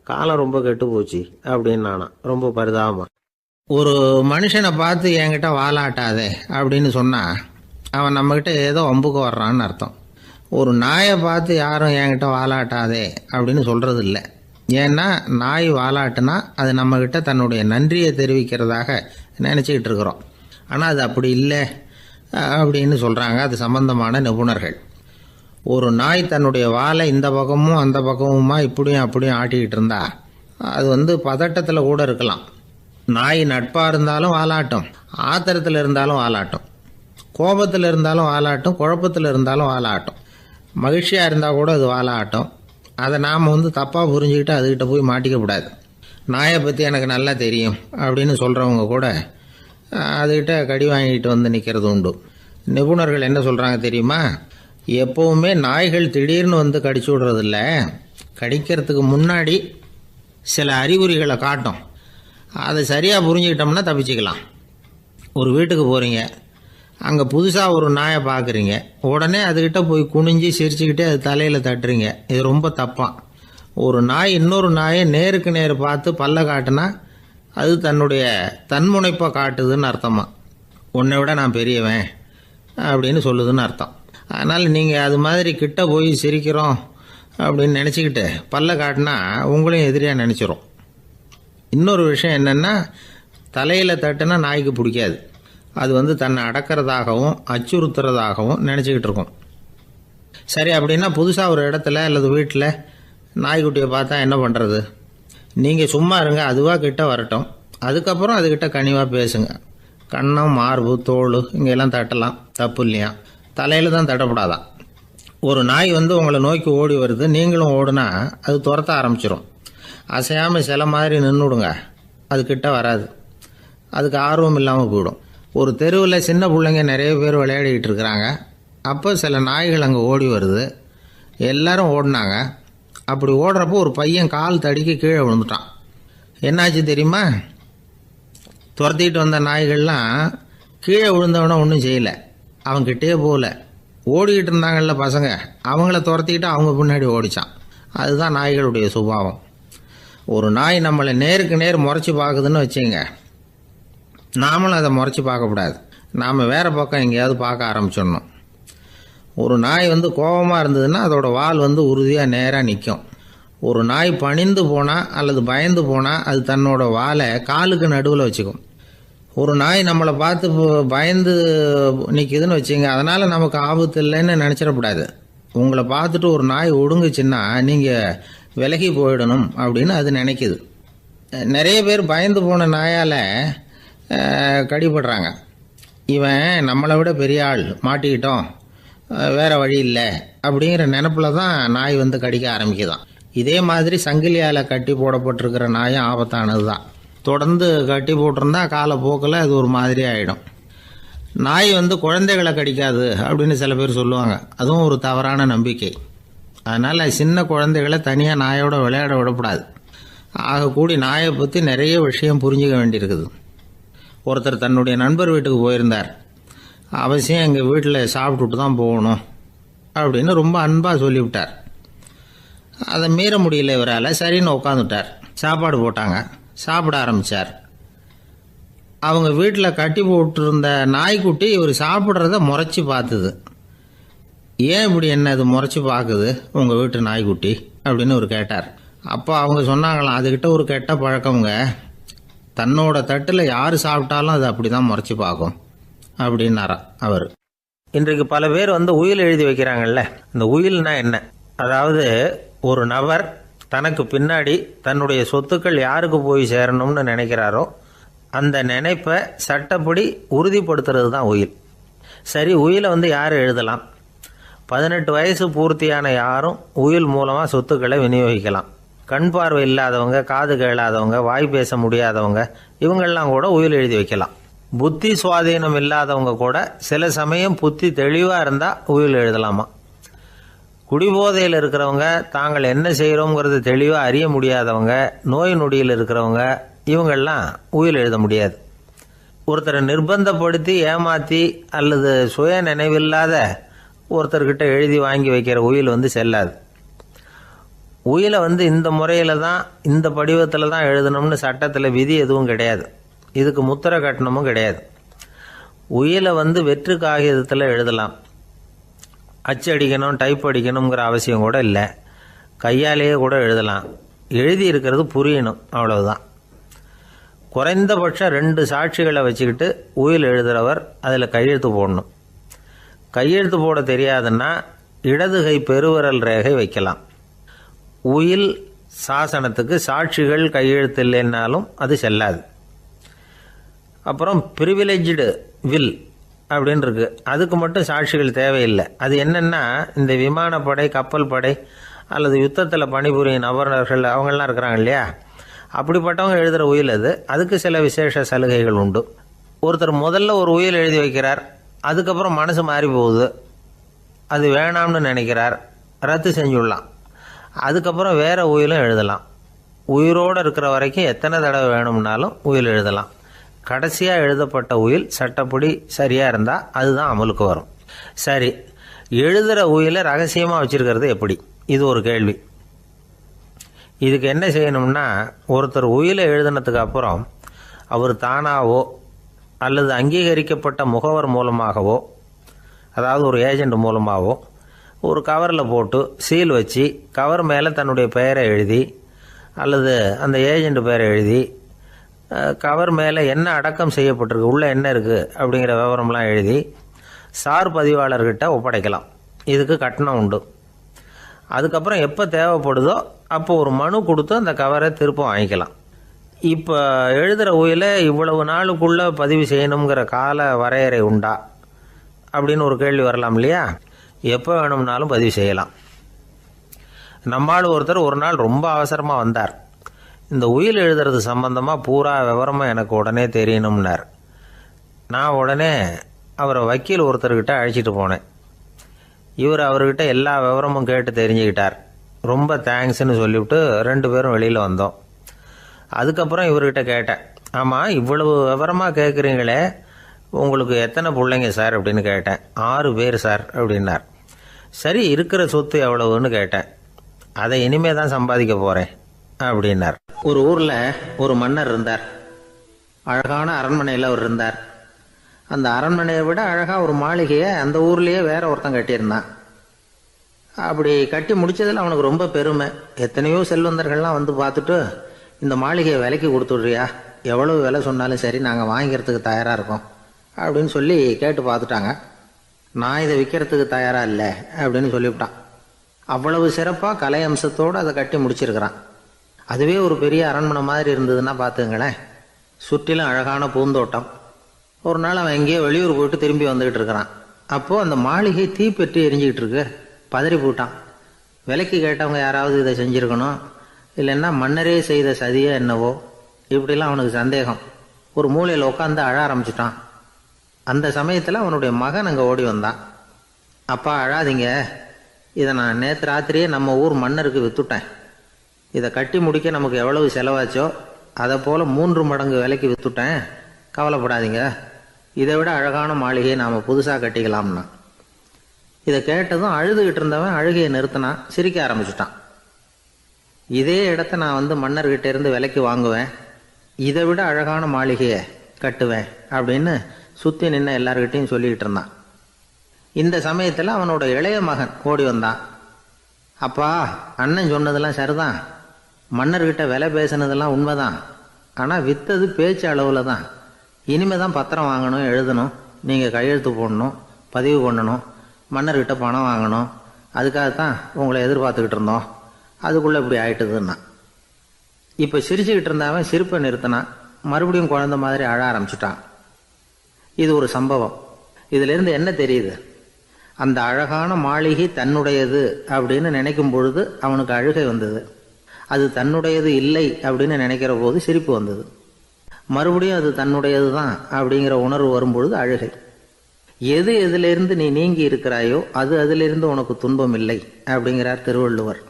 காலம் ரொம்ப கெட்டு போச்சு அப்படின்னு நானா ரொம்ப பரிதாபமா. ஒரு மனுஷனை பார்த்து என்கிட்ட வாலாட்டாதே அப்படின்னு சொன்னால் அவன் நம்மக்கிட்ட ஏதோ வம்புக்கு வர்றான்னு அர்த்தம். ஒரு நாயை பார்த்து யாரும் என்கிட்ட வாலாட்டாதே அப்படின்னு சொல்கிறது இல்லை. ஏன்னா நாய் வாலாட்டுனா அது நம்மக்கிட்ட தன்னுடைய நன்றியை தெரிவிக்கிறதாக நினச்சிக்கிட்டு இருக்கிறோம். ஆனால் அது அப்படி இல்லை அப்படின்னு சொல்கிறாங்க அது சம்பந்தமான நிபுணர்கள். ஒரு நாய் தன்னுடைய வாலை இந்த பக்கமும் அந்த பக்கமுமா இப்படியும் அப்படியும் ஆட்டிக்கிட்டு இருந்தா அது பதட்டத்தில் கூட இருக்கலாம். நாய் நட்பாக இருந்தாலும் வாலாட்டும், ஆத்திரத்தில் இருந்தாலும் வாலாட்டும், கோபத்தில் இருந்தாலும் வாலாட்டும், குழப்பத்தில் இருந்தாலும் வாலாட்டும், மகிழ்ச்சியாக இருந்தால் கூட அது வாலாட்டும். அதை நாம் தப்பாக புரிஞ்சுக்கிட்டு அதுக்கிட்ட போய் மாட்டிக்கக்கூடாது. நாயை பற்றி எனக்கு நல்லா தெரியும் அப்படின்னு சொல்கிறவங்க கூட அதுக்கிட்ட கடி வாங்கிட்டு நிற்கிறது உண்டு. நிபுணர்கள் என்ன சொல்கிறாங்க தெரியுமா? எப்போவுமே நாய்கள் திடீர்னு கடிச்சு விடுறதில்ல, கடிக்கிறதுக்கு முன்னாடி சில அறிகுறிகளை காட்டும். அதை சரியாக புரிஞ்சுக்கிட்டோம்னா தப்பிச்சிக்கலாம். ஒரு வீட்டுக்கு போகிறீங்க, அங்கே புதுசாக ஒரு நாயை பார்க்குறீங்க, உடனே அதுக்கிட்ட போய் குனிஞ்சு சிரிச்சுக்கிட்டே அது தலையில் தட்டுறீங்க. இது ரொம்ப தப்பான். ஒரு நாய் இன்னொரு நாயை நேருக்கு நேர் பார்த்து பல்ல காட்டுனா அது தன்னுடைய தன்முனைப்பை காட்டுதுன்னு அர்த்தமா. உன்னை விட நான் பெரியவன் அப்படின்னு சொல்லுதுன்னு அர்த்தம். அதனால் நீங்கள் அது மாதிரி கிட்ட போய் சிரிக்கிறோம் அப்படின்னு நினச்சிக்கிட்டு பல்ல காட்டினா உங்களையும் எதிரியாக நினச்சிரும். இன்னொரு விஷயம் என்னென்னா, தலையில் தட்டுனா நாய்க்கு பிடிக்காது. அது தன்னை அடக்கிறதாகவும் அச்சுறுத்துறதாகவும் நினச்சிக்கிட்டு இருக்கும். சரி, அப்படின்னா புதுசாக ஒரு இடத்துல அல்லது வீட்டில் நாய்க்குட்டியை பார்த்தா என்ன பண்ணுறது? நீங்கள் சும்மா இருங்க, அதுவாக கிட்ட வரட்டும். அதுக்கப்புறம் அதுக்கிட்ட கனிவாக பேசுங்க. கன்னம், மார்பு, தோல் இங்கெல்லாம் தட்டலாம், தப்பு இல்லையா? தலையில் தான் தட்டப்படாதான். ஒரு நாய் உங்களை நோக்கி ஓடி வருது, நீங்களும் ஓடுனா அது துரத்த ஆரம்பிச்சிடும். அசையாமல் சில மாதிரி நின்றுடுங்க, அது கிட்ட வராது. அதுக்கு ஆர்வம் இல்லாமல் போயிடும். ஒரு தெருவில் சின்ன பிள்ளைங்க நிறைய பேர் விளையாடிக்கிட்டு இருக்கிறாங்க. அப்போ சில நாய்கள் அங்கே ஓடி வருது. எல்லாரும் ஓடினாங்க. அப்படி ஓடுறப்போ ஒரு பையன் கால் தடிக்க கீழே விழுந்துட்டான். என்னாச்சு தெரியுமா? துரத்திக்கிட்டு வந்த நாய்கள்லாம் கீழே விழுந்தவன ஒன்றும் செய்யலை, அவன்கிட்டே போகல. ஓடிக்கிட்டு இருந்தாங்கல்ல பசங்க, அவங்கள துரத்திக்கிட்டு அவங்க பின்னாடி ஓடிச்சான். அதுதான் நாய்களுடைய சுபாவம். ஒரு நாய் நம்மளை நேருக்கு நேர் முறைச்சி பார்க்குதுன்னு வச்சுங்க, நாமளும் அதை முறைச்சி பார்க்கக்கூடாது. நாம் வேறு பக்கம் எங்கேயாவது பார்க்க ஆரம்பிச்சிடணும். ஒரு நாய் கோபமாக இருந்ததுன்னா அதோட வால் உறுதியாக நேராக நிற்கும். ஒரு நாய் பணிந்து போனால் அல்லது பயந்து போனால் அது தன்னோட வாலை காலுக்கு நடுவில் வச்சுக்கும். ஒரு நாய் நம்மளை பார்த்து பயந்து நிற்கிதுன்னு வச்சுங்க, அதனால் நமக்கு ஆபத்து இல்லைன்னு நினச்சிடக்கூடாது. உங்களை பார்த்துட்டு ஒரு நாய் ஒடுங்குச்சுன்னா நீங்கள் விலகி போயிடணும் அப்படின்னு அது நினைக்குது. நிறைய பேர் பயந்து போன நாயால் கடிபடுறாங்க. இவன் நம்மளை விட பெரிய ஆள், மாட்டிக்கிட்டோம், வேறு வழி இல்லை அப்படிங்கிற நினப்பில் தான் நாய் கடிக்க ஆரம்பிக்குதான். இதே மாதிரி சங்கிலியால் கட்டி போடப்பட்டிருக்கிற நாயும் ஆபத்தானது தான். தொடர்ந்து கட்டி போட்டிருந்தா காலப்போக்கில் அது ஒரு மாதிரி ஆகிடும். நாய் குழந்தைகளை கடிக்காது அப்படின்னு சில பேர் சொல்லுவாங்க. அதுவும் ஒரு தவறான நம்பிக்கை. அதனால் சின்ன குழந்தைகளை தனியாக நாயோட விளையாட விடக்கூடாது. ஆகக்கூடி நாயை பற்றி நிறைய விஷயம் புரிஞ்சுக்க வேண்டியிருக்குது. ஒருத்தர் தன்னுடைய நண்பர் வீட்டுக்கு போயிருந்தார். அவசியம் எங்கள் வீட்டில் சாப்பிட்டுட்டு தான் போகணும் அப்படின்னு ரொம்ப அன்பாக சொல்லிவிட்டார். அதை மீற முடியல இவரால். சரின்னு உட்காந்துட்டார். சாப்பாடு போட்டாங்க, சாப்பிட ஆரம்பித்தார். அவங்க வீட்டில் கட்டி போட்டிருந்த நாய்க்குட்டி இவர் சாப்பிட்றத முறைச்சி பார்த்துது. ஏன் இப்படி என்ன இது முறைச்சி பார்க்குது உங்கள் வீட்டு நாய்க்குட்டி அப்படின்னு இவர் கேட்டார். அப்போ அவங்க சொன்னாங்களாம், அதுக்கிட்ட ஒரு கெட்ட பழக்கம்ங்க, தன்னோட தட்டில் யார் சாப்பிட்டாலும் அது அப்படி தான் முறைச்சி பார்க்கும் அப்படின்னாரா அவர். இன்றைக்கு பல பேர் உயில் எழுதி வைக்கிறாங்கல்ல, இந்த உயில்னா என்ன? அதாவது ஒரு நபர் தனக்கு பின்னாடி தன்னுடைய சொத்துக்கள் யாருக்கு போய் சேரணும்னு நினைக்கிறாரோ அந்த நினைப்பை சட்டப்படி உறுதிப்படுத்துறது தான் உயில். சரி, உயிலை யார் எழுதலாம்? 18 வயசு பூர்த்தியான யாரும் உயில் மூலமாக சொத்துக்களை விநியோகிக்கலாம். கண் பார்வை இல்லாதவங்க, காது கேளாதவங்க, வாய் பேச முடியாதவங்க, இவங்கெல்லாம் கூட உயில் எழுதி வைக்கலாம். புத்தி சுவாதீனம் இல்லாதவங்க கூட சில சமயம் புத்தி தெளிவாக இருந்தால் உயில் எழுதலாமா. குடிபோதையில் இருக்கிறவங்க, தாங்கள் என்ன செய்கிறோங்கிறது தெளிவாக அறிய முடியாதவங்க, நோய் நொடியில் இருக்கிறவங்க, இவங்கெல்லாம் உயில் எழுத முடியாது. ஒருத்தரை நிர்பந்தப்படுத்தி ஏமாற்றி அல்லது சுய நினைவில்லாத ஒருத்தர்கிட்ட எழுதி வாங்கி வைக்கிற உயில் செல்லாது. உயிலை இந்த முறையில் தான், இந்த படிவத்தில் தான் எழுதணும்னு சட்டத்தில் விதி எதுவும் கிடையாது. இதுக்கு முத்திரை கட்டணமும் கிடையாது. உயிலை வெற்று காகிதத்தில் எழுதலாம். அச்சடிக்கணும், டைப் அடிக்கணுங்கிற அவசியம் கூட இல்லை. கையாலேயே கூட எழுதலாம். எழுதி இருக்கிறது புரியணும், அவ்வளவுதான். குறைந்தபட்சம் 2 சாட்சிகளை வச்சுக்கிட்டு உயில் எழுதுகிறவர் அதில் கையெழுத்து போடணும். கையெழுத்து போட தெரியாதுன்னா இடது கை பெருவிரல் ரேகை வைக்கலாம். உயில் சாசனத்துக்கு சாட்சிகள் கையெழுத்து இல்லைன்னாலும் அது செல்லாது. அப்புறம் ப்ரிவிலேஜ்டு வில் அப்படின்னு இருக்கு, அதுக்கு மட்டும் சாட்சிகள் தேவையில்லை. அது என்னென்னா, இந்த விமானப்படை, கப்பல் படை அல்லது யுத்தத்தில் பணிபுரியும் நபர்கள் அவங்கெல்லாம் இருக்கிறாங்க இல்லையா, அப்படிப்பட்டவங்க எழுதுகிற உயில் அது. அதுக்கு சில விசேஷ சலுகைகள் உண்டு. ஒருத்தர் முதல்ல ஒரு உயில் எழுதி வைக்கிறார், அதுக்கப்புறம் மனசு மாறி போகுது, அது வேணாம்னு நினைக்கிறார், ரத்து செஞ்சுடலாம். அதுக்கப்புறம் வேறு உயிலும் எழுதலாம். உயிரோடு இருக்கிற வரைக்கும் எத்தனை தடவை வேணும்னாலும் உயில் எழுதலாம். கடைசியாக எழுதப்பட்ட உயில் சட்டப்படி சரியாக இருந்தால் அதுதான் அமலுக்கு வரும். சரி, எழுதுகிற உயிலை ரகசியமாக வச்சுருக்கிறது எப்படி? இது ஒரு கேள்வி. இதுக்கு என்ன செய்யணும்னா, ஒருத்தர் உயிலை எழுதினதுக்கு அப்புறம் அவர் தானாவோ அல்லது அங்கீகரிக்கப்பட்ட முகவர் மூலமாகவோ, அதாவது ஒரு ஏஜெண்ட் மூலமாகவோ, ஒரு கவரில் போட்டு சீல் வச்சு கவர் மேலே தன்னுடைய பெயரை எழுதி அல்லது அந்த ஏஜெண்ட் பெயரை எழுதி கவர் மேலே என்ன அடக்கம் செய்யப்பட்டிருக்கு, உள்ளே என்ன இருக்குது அப்படிங்கிற விவரம்லாம் எழுதி சார் பதிவாளர்கிட்ட ஒப்படைக்கலாம். இதுக்கு கட்டணம் உண்டு. அதுக்கப்புறம் எப்போ தேவைப்படுதோ அப்போ ஒரு மனு கொடுத்து அந்த கவரை திரும்ப வாங்கிக்கலாம். இப்போ எழுதுகிற உயிலை இவ்வளவு நாளுக்குள்ளே பதிவு செய்யணுங்கிற கால வரையறை உண்டா அப்படின்னு ஒரு கேள்வி வரலாம் இல்லையா? எப்போ வேணும்னாலும் பதிவு செய்யலாம். நம்மால் ஒருத்தர் ஒரு நாள் ரொம்ப அவசரமாக வந்தார். இந்த உயில் எழுதுறது சம்பந்தமாக பூரா விவரமாக எனக்கு உடனே தெரியணும்னார். நான் உடனே அவரை வக்கீல் ஒருத்தர்கிட்ட அழைச்சிட்டு போனேன். இவர் அவர்கிட்ட எல்லா விவரமும் கேட்டு தெரிஞ்சுக்கிட்டார். ரொம்ப தேங்க்ஸ்ன்னு சொல்லிவிட்டு 2 பேரும் வெளியில் வந்தோம். அதுக்கப்புறம் இவர்கிட்ட கேட்டேன், ஆமாம் இவ்வளவு விவரமாக கேட்குறீங்களே, உங்களுக்கு எத்தனை பிள்ளைங்க சார் அப்படின்னு கேட்டேன். 6 பேர் சார் அப்படின்னார். சரி, இருக்கிற சொத்து எவ்வளவுன்னு கேட்டேன். அதை இனிமே தான் சம்பாதிக்க போகிறேன் அப்படின்னார். ஒரு ஊரில் ஒரு மன்னர் இருந்தார். அழகான அரண்மனையில் அவர் இருந்தார். அந்த அரண்மனையை விட அழகாக ஒரு மாளிகையை அந்த ஊர்லேயே வேற ஒருத்தன் கட்டியிருந்தான். அப்படி கட்டி முடித்ததில் அவனுக்கு ரொம்ப பெருமை. எத்தனையோ செல்வந்தர்கள்லாம் பார்த்துட்டு, இந்த மாளிகையை விலைக்கு கொடுத்துட்றியா, எவ்வளவு விலை சொன்னாலும் சரி நாங்கள் வாங்கிக்கிறதுக்கு தயாராக இருக்கோம் அப்படின்னு சொல்லி கேட்டு பார்த்துட்டாங்க. நான் இதை விற்கிறதுக்கு தயாராக இல்லை அப்படின்னு சொல்லிவிட்டான். அவ்வளவு சிறப்பாக கலை அம்சத்தோடு அதை கட்டி முடிச்சிருக்கிறான். அதுவே ஒரு பெரிய அரண்மனை மாதிரி இருந்ததுன்னா பார்த்துங்களேன். சுற்றிலும் அழகான பூந்தோட்டம். ஒரு நாள் அவன் எங்கேயோ வெளியூர் போயிட்டு திரும்பி வந்துக்கிட்டு இருக்கிறான். அப்போது அந்த மாளிகை தீப்பெட்டி எரிஞ்சிக்கிட்டு இருக்கு. பதறி போட்டான். விலைக்கு கேட்டவங்க யாராவது இதை செஞ்சுருக்கணும், இல்லைன்னா மன்னரே செய்த சதியோ என்னவோ, இப்படிலாம் அவனுக்கு சந்தேகம். ஒரு மூலையில் உட்காந்து அழ ஆரம்பிச்சிட்டான். அந்த சமயத்தில் அவனுடைய மகன் அங்கே ஓடி வந்தான். அப்பா அழாதீங்க, இதை நான் நேற்று ராத்திரியே நம்ம ஊர் மன்னருக்கு விற்றுட்டேன். இதை கட்டி முடிக்க நமக்கு எவ்வளவு செலவாச்சோ அதை போல் 3 மடங்கு விலைக்கு விற்றுட்டேன். கவலைப்படாதீங்க, இதை விட அழகான மாளிகையை நாம் புதுசாக கட்டிக்கலாம்னா. இதை கேட்டதும் அழுதுகிட்டு இருந்தவன் அழுகையை நிறுத்தினான், சிரிக்க ஆரம்பிச்சிட்டான். இதே இடத்த நான் மன்னர்கிட்ட இருந்து விலைக்கு வாங்குவேன், இதை விட அழகான மாளிகையை கட்டுவேன் அப்படின்னு சுற்றி நின்று எல்லார்கிட்டையும் சொல்லிக்கிட்டு இருந்தான். இந்த சமயத்தில் அவனோட இளைய மகன் ஓடி வந்தான். அப்பா, அண்ணன் சொன்னதெல்லாம் சரிதான், மன்னர்கிட்ட விலை பேசினதெல்லாம் உண்மைதான், ஆனால் விற்றது பேச்சு அளவில் தான். இனிமே தான் பத்திரம் வாங்கணும், எழுதணும், நீங்கள் கையெழுத்து போடணும், பதிவு பண்ணணும், மன்னர்கிட்ட பணம் வாங்கணும். அதுக்காகத்தான் உங்களை எதிர்பார்த்துக்கிட்டு இருந்தோம். அதுக்குள்ளே இப்படி ஆயிட்டுதுன்னா. இப்போ சிரிச்சுக்கிட்டு இருந்தாவன் சிரிப்பை நிறுத்தினான். மறுபடியும் குழந்தை மாதிரி அழ ஆரம்பிச்சுட்டான். இது ஒரு சம்பவம். இதிலிருந்து என்ன தெரியுது? அந்த அழகான மாளிகை தன்னுடையது அப்படின்னு நினைக்கும் பொழுது அவனுக்கு அழுகை வந்தது. அது தன்னுடையது இல்லை அப்படின்னு நினைக்கிற போது சிரிப்பு வந்தது. மறுபடியும் அது தன்னுடையது தான் அப்படிங்கிற உணர்வு வரும்பொழுது அழுகை. எது எதிலிருந்து நீ நீங்கி இருக்கிறாயோ அது அதிலிருந்து உனக்கு துன்பம் இல்லை அப்படிங்கிறார் திருவள்ளுவர்.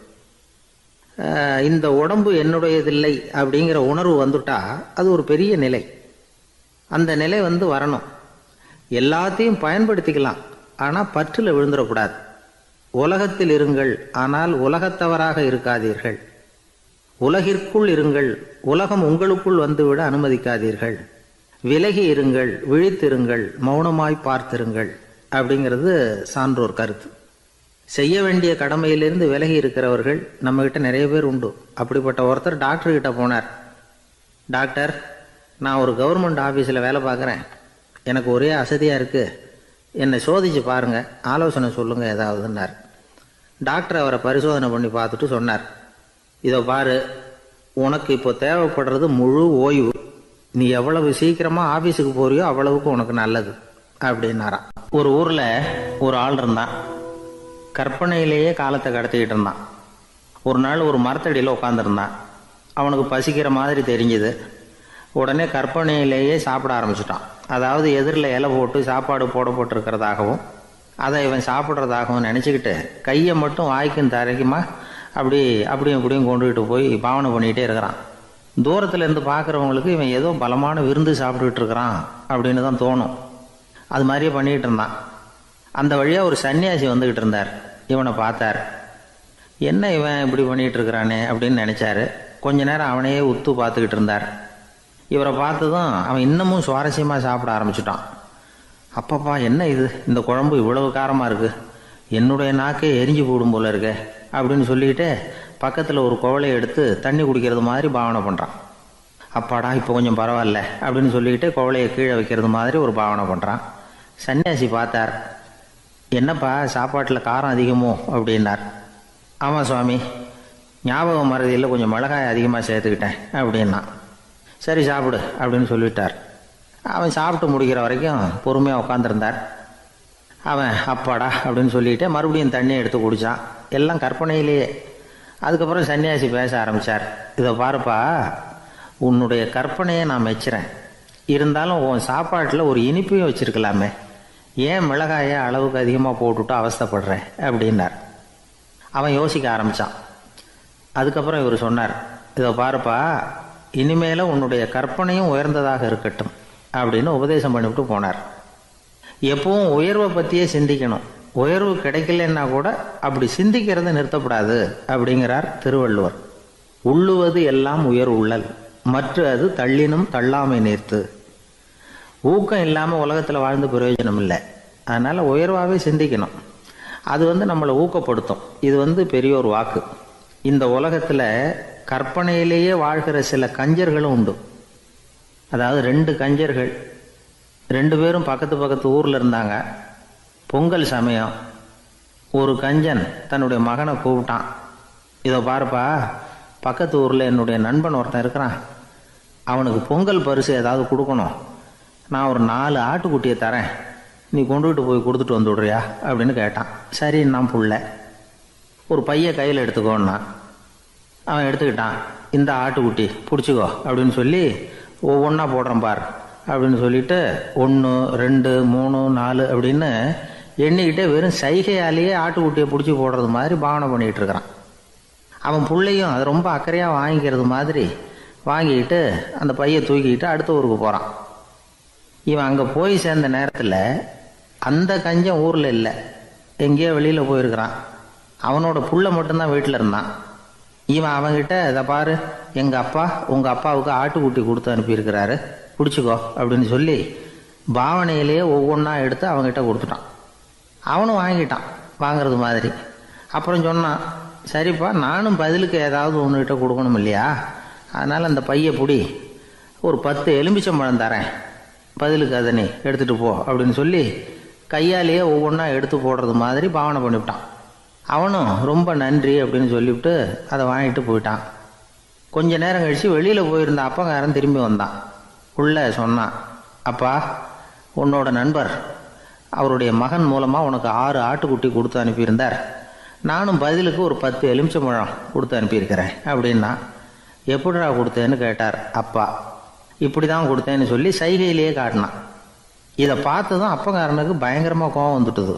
இந்த உடம்பு என்னுடையதில்லை அப்படிங்கிற உணர்வு வந்துட்டா அது ஒரு பெரிய நிலை. அந்த நிலை வரணும். எல்லாத்தையும் பயன்படுத்திக்கலாம், ஆனால் பற்றில் விழுந்துடக்கூடாது. உலகத்தில் இருங்கள், ஆனால் உலகத்தவராக இருக்காதீர்கள். உலகிற்குள் இருங்கள், உலகம் உங்களுக்குள் வந்துவிட அனுமதிக்காதீர்கள். விலகி இருங்கள், விழித்திருங்கள், மௌனமாய் பார்த்திருங்கள் அப்படிங்கிறது சான்றோர் கருத்து. செய்ய வேண்டிய கடமையிலிருந்து விலகி இருக்கிறவர்கள் நம்மகிட்ட நிறைய பேர் உண்டு. அப்படிப்பட்ட ஒருத்தர் டாக்டர்கிட்ட போனார். டாக்டர், நான் ஒரு கவர்மெண்ட் ஆஃபீஸில் வேலை பார்க்குறேன், எனக்கு ஒரே அசதியாக இருக்குது, என்னை சோதிச்சு பாருங்கள், ஆலோசனை சொல்லுங்கள் ஏதாவதுன்னார். டாக்டர் அவரை பரிசோதனை பண்ணி பார்த்துட்டு சொன்னார், இதோ பாரு, உனக்கு இப்போ தேவைப்படுறது முழு ஓய்வு. நீ எவ்வளவு சீக்கிரமாக ஆஃபீஸுக்கு போறியோ அவ்வளவுக்கு உனக்கு நல்லது அப்படின்னாராம். ஒரு ஊரில் ஒரு ஆள் இருந்தான். கற்பனையிலேயே காலத்தை கடத்திக்கிட்டு இருந்தான். ஒரு நாள் ஒரு மரத்தடியில் உட்காந்துருந்தான். அவனுக்கு பசிக்கிற மாதிரி தெரிஞ்சுது. உடனே கற்பனையிலேயே சாப்பிட ஆரம்பிச்சிட்டான். அதாவது எதிரில் இலை போட்டு சாப்பாடு போடப்பட்டிருக்கிறதாகவும் அதை இவன் சாப்பிட்றதாகவும் நினச்சிக்கிட்டு கையை மட்டும் வாய்க்கும் தரைக்குமா அப்படியும் இப்படியும் கொண்டுகிட்டு போய் பாவனை பண்ணிக்கிட்டே இருக்கிறான். தூரத்தில் இருந்து பார்க்குறவங்களுக்கு இவன் ஏதோ பலமான விருந்து சாப்பிட்டுக்கிட்டு இருக்கிறான் அப்படின்னு தான் தோணும். அது மாதிரியே பண்ணிக்கிட்டு இருந்தான். அந்த வழியாக ஒரு சன்னியாசி வந்துக்கிட்டு இருந்தார். இவனை பார்த்தார். என்ன இவன் இப்படி பண்ணிகிட்டு இருக்கிறானே அப்படின்னு நினச்சாரு. கொஞ்ச நேரம் அவனையே உத்து பார்த்துக்கிட்டு இருந்தார். இவரை பார்த்ததும் அவன் இன்னமும் சுவாரஸ்யமாக சாப்பிட ஆரம்பிச்சுட்டான். அப்பப்பா, என்ன இது, இந்த குழம்பு இவ்வளவு காரமாக இருக்குது, என்னுடைய நாக்கே எரிஞ்சு போடும் போல இருக்கே அப்படின்னு சொல்லிக்கிட்டு பக்கத்தில் ஒரு குவளையை எடுத்து தண்ணி குடிக்கிறது மாதிரி பாவனை பண்ணுறான். அப்பாடா, இப்போ கொஞ்சம் பரவாயில்ல அப்படின்னு சொல்லிக்கிட்டு குவளையை கீழே வைக்கிறது மாதிரி ஒரு பாவனை பண்ணுறான். சன்னியாசி பார்த்தார். என்னப்பா, சாப்பாட்டில் காரம் அதிகமோ அப்படின்னார். ஆமாம் சுவாமி, ஞாபகம் மறதியில் கொஞ்சம் மிளகாய் அதிகமாக சேர்த்துக்கிட்டேன் அப்படின்னா. சரி சாப்பிடு அப்படின்னு சொல்லிவிட்டார். அவன் சாப்பிட்டு முடிக்கிற வரைக்கும் பொறுமையாக உட்காந்துருந்தார். அவன் அப்பாடா அப்படின்னு சொல்லிட்டு மறுபடியும் தண்ணி எடுத்து குடித்தான். எல்லாம் கற்பனையிலேயே. அதுக்கப்புறம் சன்னியாசி பேச ஆரம்பித்தார். இதை பாருப்பா, உன்னுடைய கற்பனையை நான் மெச்சுறேன், இருந்தாலும் உன் சாப்பாட்டில் ஒரு இனிப்பையும் வச்சுருக்கலாமே, ஏன் மிளகாயை அளவுக்கு அதிகமாக போட்டுவிட்டு அவஸ்தைப்படுறேன் அப்படின்னார். அவன் யோசிக்க ஆரம்பித்தான். அதுக்கப்புறம் இவர் சொன்னார், இதை பாருப்பா, இனிமேலும் உன்னுடைய கற்பனையும் உயர்ந்ததாக இருக்கட்டும் அப்படின்னு உபதேசம் பண்ணிவிட்டு போனார். எப்பவும் உயர்வை பற்றியே சிந்திக்கணும். உயர்வு கிடைக்கலன்னா கூட அப்படி சிந்திக்கிறத நிறுத்தப்படாது அப்படிங்கிறார் திருவள்ளுவர். உள்ளுவது எல்லாம் உயர் உள்ளல், மற்ற அது தள்ளினும் தள்ளாமை நேர்த்து. ஊக்கம் இல்லாமல் உலகத்தில் வாழ்ந்து பிரயோஜனம் இல்லை. அதனால் உயர்வாகவே சிந்திக்கணும். அது நம்மளை ஊக்கப்படுத்தும். இது பெரியோர் வாக்கு. இந்த உலகத்தில் கற்பனையிலேயே வாழ்கிற சில கஞ்சர்களும் உண்டு. அதாவது 2 கஞ்சர்கள், 2 பேரும் பக்கத்து ஊரில் இருந்தாங்க. பொங்கல் சமயம் ஒரு கஞ்சன் தன்னுடைய மகனை கூப்பிட்டான். இதை பாருப்பா, பக்கத்து ஊரில் என்னுடைய நண்பன் ஒருத்தன் இருக்கிறான், அவனுக்கு பொங்கல் பரிசு ஏதாவது கொடுக்கணும், நான் ஒரு 4 ஆட்டுக்குட்டியை தரேன், நீ கொண்டுகிட்டு போய் கொடுத்துட்டு வந்து விடுறியா அப்படின்னு கேட்டான். சரி, நான் புள்ள ஒரு பைய கையில் எடுத்துக்கோன்னா. அவன் எடுத்துக்கிட்டான். இந்த ஆட்டுக்குட்டி பிடிச்சிக்கோ அப்படின்னு சொல்லி ஒவ்வொன்றா போடுறேன் பார் அப்படின்னு சொல்லிட்டு 1 2 3 4 அப்படின்னு எண்ணிக்கிட்டே வெறும் சைகையாலேயே ஆட்டுக்குட்டியை பிடிச்சி போடுறது மாதிரி பாவனை பண்ணிக்கிட்டு இருக்கிறான். அவன் பிள்ளையும் அது ரொம்ப அக்கறையாக வாங்கிக்கிறது மாதிரி வாங்கிக்கிட்டு அந்த பையை தூக்கிக்கிட்டு அடுத்த ஊருக்கு போகிறான். இவன் அங்கே போய் சேர்ந்த நேரத்தில் அந்த கஞ்சன் ஊரில் இல்லை, எங்கேயோ வெளியில் போயிருக்கிறான். அவனோட புள்ள மட்டும்தான் வீட்டில் இருந்தான். இவன் அவன்கிட்ட, இதை பாரு, எங்கள் அப்பா உங்கள் அப்பாவுக்கு ஆட்டுக்குட்டி கொடுத்து அனுப்பியிருக்கிறாரு, பிடிச்சிக்கோ அப்படின்னு சொல்லி பாவனையிலேயே ஒவ்வொன்றா எடுத்து அவங்ககிட்ட கொடுத்துட்டான். அவனும் வாங்கிட்டான் வாங்கிறது மாதிரி. அப்புறம் சொன்னான், சரிப்பா, நானும் பதிலுக்கு ஏதாவது ஒன்றுகிட்ட கொடுக்கணும் இல்லையா, அதனால் அந்த பையை பிடி, ஒரு 10 எலுமிச்சம்பழம் தரேன், பதிலுக்கு அதை நீ எடுத்துகிட்டு போ அப்படின்னு சொல்லி கையாலேயே ஒவ்வொன்றா எடுத்து போடுறது மாதிரி பாவனை பண்ணிவிட்டான். அவனும் ரொம்ப நன்றி அப்படின்னு சொல்லிவிட்டு அதை வாங்கிட்டு போயிட்டான். கொஞ்ச நேரம் கழித்து வெளியில் போயிருந்த அப்பங்காரன் திரும்பி வந்தான். உள்ளே சொன்னான், அப்பா, உன்னோட நண்பர் அவருடைய மகன் மூலமாக உனக்கு 6 ஆட்டுக்குட்டி கொடுத்து அனுப்பியிருந்தார், நானும் பதிலுக்கு ஒரு 10 எலுமிச்சம்பழம் கொடுத்து அனுப்பியிருக்கிறேன் அப்படின்னா. எப்படிடா கொடுத்தேன்னு கேட்டார் அப்பா. இப்படி தான் கொடுத்தேன்னு சொல்லி சைகையிலேயே காட்டினான். இதை பார்த்ததும் அப்பங்காரனுக்கு பயங்கரமாக கோவம் வந்துட்டுது.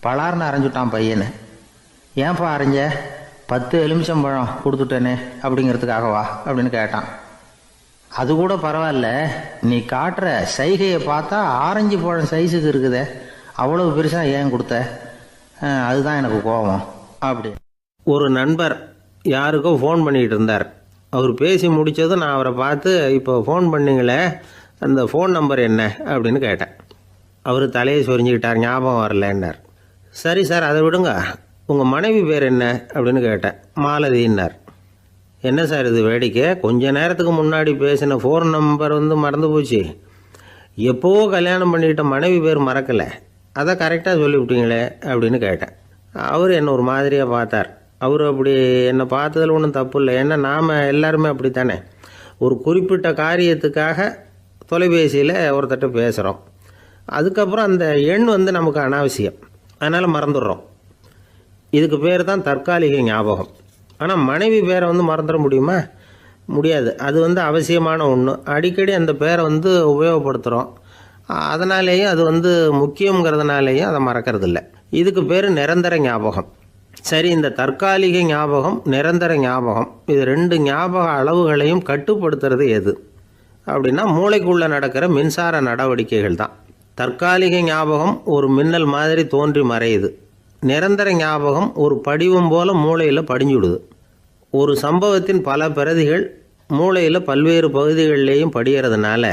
பலார்னு அரைஞ்சுட்டான் பையனை. ஏன்ப்பா அரைஞ்ச? 10 எலுமிச்சம்பழம் கொடுத்துட்டேனே அப்படிங்கிறதுக்காகவா அப்படின்னு கேட்டான். அது கூட பரவாயில்ல, நீ காட்டுற சைகையை பார்த்தா ஆரஞ்சு பழம் சைஸுக்கு இருக்குதே, அவ்வளோ பெருசாக ஏன் கொடுத்த? அதுதான் எனக்கு கோபம் அப்படி. ஒரு நண்பர் யாருக்கோ ஃபோன் பண்ணிகிட்டு இருந்தார். அவர் பேசி முடித்ததும் நான் அவரை பார்த்து, இப்போ ஃபோன் பண்ணிங்களே, அந்த ஃபோன் நம்பர் என்ன அப்படின்னு கேட்டேன். அவர் தலையை சொரிஞ்சுக்கிட்டார், ஞாபகம் வரலன்னார். சரி சார், அதை விடுங்க, உங்கள் மனைவி பேர் என்ன அப்படின்னு கேட்டேன். மாலதின்னார். என்ன சார் இது வேடிக்கை, கொஞ்ச நேரத்துக்கு முன்னாடி பேசின ஃபோன் நம்பர் மறந்து போச்சு, எப்போவோ கல்யாணம் பண்ணிக்கிட்ட மனைவி பேர் மறக்கலை, அதை கரெக்டாக சொல்லிவிட்டீங்களே அப்படின்னு கேட்டேன். அவர் என்னை ஒரு மாதிரியாக பார்த்தார். அவர் அப்படி என்னை பார்த்ததில் ஒன்றும் தப்பு இல்லை, ஏன்னா நாம் எல்லாருமே அப்படித்தானே, ஒரு குறிப்பிட்ட காரியத்துக்காக தொலைபேசியில் ஒருத்தட்ட பேசுகிறோம், அதுக்கப்புறம் அந்த எண் நமக்கு அனாவசியம், அதனால் மறந்துடுறோம். இதுக்கு பேர் தான் தற்காலிக ஞாபகம். ஆனால் மனைவி பேரை மறந்துட முடியுமா? முடியாது. அது அவசியமான ஒன்று. அடிக்கடி அந்த பேரை உபயோகப்படுத்துகிறோம், அதனாலேயும் அது முக்கியங்கிறதுனாலேயும் அதை மறக்கறதில்ல. இதுக்கு பேர் நிரந்தர ஞாபகம். சரி, இந்த தற்காலிக ஞாபகம், நிரந்தர ஞாபகம், இது 2 ஞாபக அளவுகளையும் கட்டுப்படுத்துறது எது அப்படின்னா மூளைக்குள்ளே நடக்கிற மின்சார நடவடிக்கைகள் தான். தற்காலிக ஞாபகம் ஒரு மின்னல் மாதிரி தோன்றி மறையுது. நிரந்தர ஞாபகம் ஒரு படிவம் போல் மூளையில் படிஞ்சுடுது. ஒரு சம்பவத்தின் பல பிரதிகள் மூளையில் பல்வேறு பகுதிகளிலேயும் படிகிறதுனால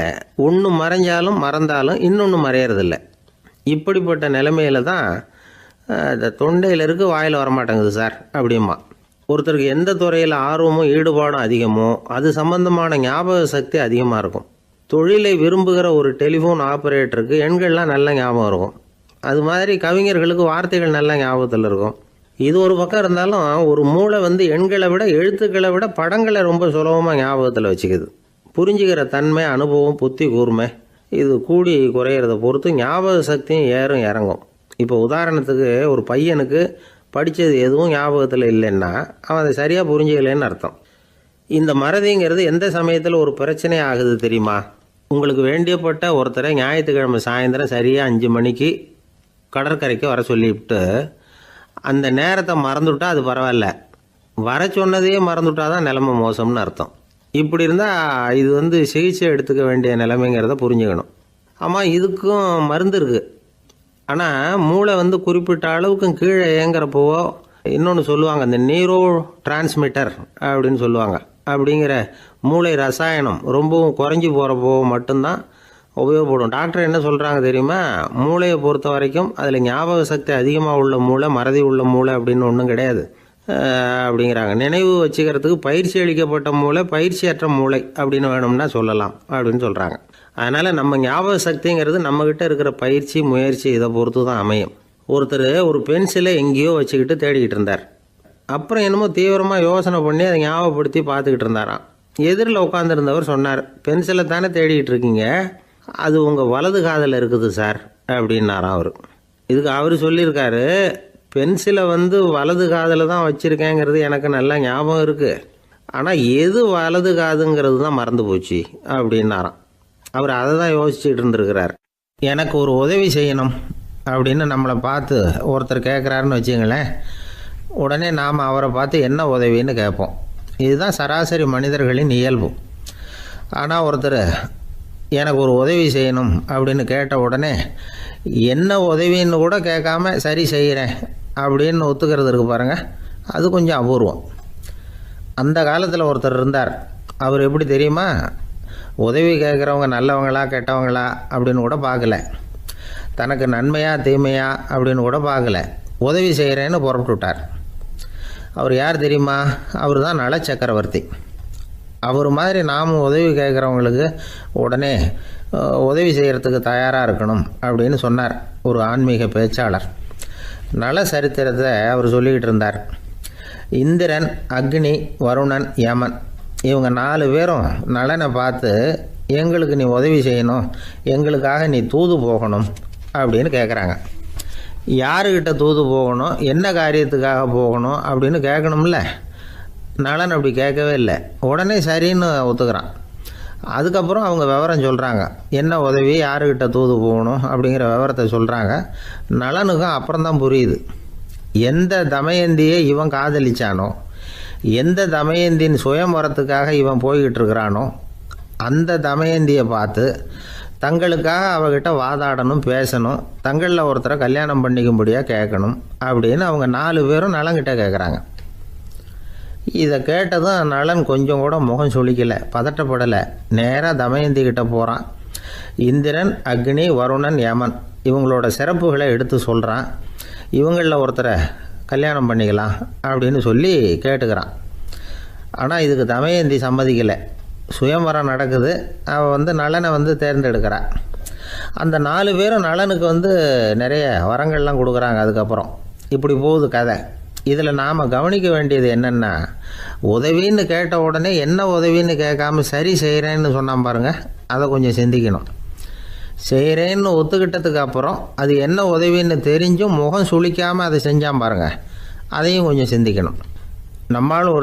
ஒன்று மறைஞ்சாலும் மறந்தாலும் இன்னொன்று மறையறதில்லை. இப்படிப்பட்ட நிலைமையில் தான் இந்த தொண்டையில் இருக்கு, வாயில் வரமாட்டேங்குது சார் அப்படிமா. ஒருத்தருக்கு எந்த துறையில் ஆர்வமும் ஈடுபாடும் அதிகமோ அது சம்பந்தமான ஞாபக சக்தி அதிகமாக இருக்கும். தொழிலை விரும்புகிற ஒரு டெலிஃபோன் ஆப்ரேட்டருக்கு எண்கள்லாம் நல்ல ஞாபகம் இருக்கும். அது மாதிரி கவிஞர்களுக்கு வார்த்தைகள் நல்ல ஞாபகத்தில் இருக்கும். இது ஒரு பக்கம் இருந்தாலும் ஒரு மூளை எண்களை விட எழுத்துக்களை விட படங்களை ரொம்ப சுலபமாக ஞாபகத்தில் வச்சுக்குது. புரிஞ்சுக்கிற தன்மை, அனுபவம், புத்தி கூர்மை இது கூடி குறையிறத பொறுத்து ஞாபக சக்தியும் ஏறும் இறங்கும். இப்போ உதாரணத்துக்கு ஒரு பையனுக்கு படித்தது எதுவும் ஞாபகத்தில் இல்லைன்னா அவன் அதை சரியாக புரிஞ்சுக்கலைன்னு அர்த்தம். இந்த மறதிங்கிறது எந்த சமயத்தில் ஒரு பிரச்சனை ஆகுது தெரியுமா? உங்களுக்கு வேண்டியப்பட்ட ஒருத்தரை ஞாயிற்றுக்கிழமை சாயந்தரம் சரியாக 5 மணிக்கு கடற்கரைக்கு வர சொல்லிவிட்டு அந்த நேரத்தை மறந்துவிட்டா அது பரவாயில்ல, வர சொன்னதையே மறந்துவிட்டா தான் நிலைமை மோசம்னு அர்த்தம். இப்படி இருந்தால் இது சிகிச்சை எடுத்துக்க வேண்டிய நிலைமைங்கிறத புரிஞ்சுக்கணும். ஆமாம், இதுக்கும் மருந்து இருக்குது. ஆனால் மூளை குறிப்பிட்ட அளவுக்கும் கீழே இயங்குறப்போ இன்னொன்று சொல்லுவாங்க, இந்த நியூரோ டிரான்ஸ்மிட்டர் அப்படின்னு சொல்லுவாங்க. அப்படிங்கிற மூளை ரசாயனம் ரொம்பவும் குறைஞ்சி போகிறப்போ மட்டும்தான் உபயோகப்படும். டாக்டர் என்ன சொல்கிறாங்க தெரியுமா? மூளையை பொறுத்த வரைக்கும் அதில் ஞாபக சக்தி அதிகமாக உள்ள மூளை, மறதி உள்ள மூளை அப்படின்னு ஒன்றும் கிடையாது அப்படிங்கிறாங்க. நினைவு வச்சுக்கிறதுக்கு பயிற்சி அளிக்கப்பட்ட மூளை, பயிற்சியற்ற மூளை அப்படின்னு வேணும்னா சொல்லலாம் அப்படின்னு சொல்கிறாங்க. அதனால் நம்ம ஞாபக சக்திங்கிறது நம்மக்கிட்ட இருக்கிற பயிற்சி, முயற்சி இதை பொறுத்து தான் அமையும். ஒருத்தர் ஒரு பென்சிலை எங்கேயோ வச்சுக்கிட்டு தேடிக்கிட்டு இருந்தார். அப்புறம் என்னமோ தீவிரமாக யோசனை பண்ணி அதை ஞாபகப்படுத்தி பார்த்துக்கிட்டு இருந்தாராம். எதிரில் உட்காந்துருந்தவர் சொன்னார், பென்சிலை தானே தேடிக்கிட்டு இருக்கீங்க, அது உங்கள் வலது காதில் இருக்குது சார் அப்படின்னாராம் அவர். இதுக்கு அவர் சொல்லியிருக்காரு, பென்சிலை வலது காதில் தான் வச்சுருக்கேங்கிறது எனக்கு நல்லா ஞாபகம் இருக்குது, ஆனால் எது வலது காதுங்கிறது தான் மறந்து போச்சு அப்படின்னாராம். அவர் அதை தான் யோசிச்சுட்டு இருந்திருக்கிறார். எனக்கு ஒரு உதவி செய்யணும் அப்படின்னு நம்மளை பார்த்து ஒருத்தர் கேட்குறாருன்னு வச்சுங்களேன், உடனே நாம் அவரை பார்த்து என்ன உதவின்னு கேட்போம். இதுதான் சராசரி மனிதர்களின் இயல்பு. ஆனால் ஒருத்தர் எனக்கு ஒரு உதவி செய்யணும் அப்படின்னு கேட்ட உடனே என்ன உதவின்னு கூட கேட்காம சரி செய்கிறேன் அப்படின்னு ஒத்துக்கிறது இருக்கு பாருங்கள், அது கொஞ்சம் அபூர்வம். அந்த காலத்தில் ஒருத்தர் இருந்தார். அவர் எப்படி தெரியுமா? உதவி கேட்குறவங்க நல்லவங்களா கெட்டவங்களா அப்படின்னு கூட பார்க்கல, தனக்கு நன்மையா தீமையா அப்படின்னு கூட பார்க்கல, உதவி செய்கிறேன்னு புறப்பட்டு விட்டார். அவர் யார் தெரியுமா? அவர் தான் நல சக்கரவர்த்தி. அவர் மாதிரி நாமும் உதவி கேட்குறவங்களுக்கு உடனே உதவி செய்கிறதுக்கு தயாராக இருக்கணும் அப்படின்னு சொன்னார் ஒரு ஆன்மீக பேச்சாளர். நல சரித்திரத்தை அவர் சொல்லிக்கிட்டு இருந்தார். இந்திரன், அக்னி, வருணன், யமன் இவங்க 4 பேரும் நலனை பார்த்து, எங்களுக்கு நீ உதவி செய்யணும், எங்களுக்காக நீ தூது போகணும் அப்படின்னு கேட்குறாங்க. யாருக்கிட்ட தூது போகணும், என்ன காரியத்துக்காக போகணும் அப்படின்னு கேட்கணும்ல. நலன் அப்படி கேட்கவே இல்லை. உடனே சரின்னு ஒத்துக்கிறான். அதுக்கப்புறம் அவங்க விவரம் சொல்கிறாங்க, என்ன உதவி, யாருக்கிட்ட தூது போகணும் அப்படிங்கிற விவரத்தை சொல்கிறாங்க. நலனுக்கும் அப்புறம்தான் புரியுது, எந்த தமயந்தியை இவன் காதலிச்சானோ, எந்த தமயந்தின் சுயம்பரத்துக்காக இவன் போய்கிட்டு இருக்கிறானோ அந்த தமயந்தியை பார்த்து தங்களுக்காக அவகிட்ட வாதாடணும், பேசணும், தங்களில் ஒருத்தரை கல்யாணம் பண்ணிக்கும்படியாக கேட்கணும் அப்படின்னு அவங்க 4 பேரும் நலன்கிட்ட கேட்குறாங்க. இதை கேட்டதும் நலன் கொஞ்சம் கூட முகம் சுளிக்கலை, பதட்டப்படலை. நேராக தமயந்தி கிட்ட போகிறான். இந்திரன், அக்னி, வருணன், யமன் இவங்களோட சிறப்புகளை எடுத்து சொல்கிறான். இவங்களில் ஒருத்தரை கல்யாணம் பண்ணிக்கலாம் அப்படின்னு சொல்லி கேட்டுக்கிறான். ஆனால் இதுக்கு தமயந்தி சம்மதிக்கலை. சுயம்பரம் நடக்குது, அவள் நலனை தேர்ந்தெடுக்கிறாள். அந்த 4 பேரும் நலனுக்கு நிறைய வரங்கள்லாம் கொடுக்குறாங்க. அதுக்கப்புறம் இப்படி போகுது கதை. இதில் நாம் கவனிக்க வேண்டியது என்னென்னா, உதவின்னு கேட்ட உடனே என்ன உதவின்னு கேட்காம சரி செய்கிறேன்னு சொன்னான் பாருங்கள், அதை கொஞ்சம் சிந்திக்கணும். செய்கிறேன்னு ஒத்துக்கிட்டதுக்கு அப்புறம் அது என்ன உதவின்னு தெரிஞ்சும் முகம் சுளிக்காமல் அதை செஞ்சான் பாருங்கள், அதையும் கொஞ்சம் சிந்திக்கணும். நம்மளும் ஒரு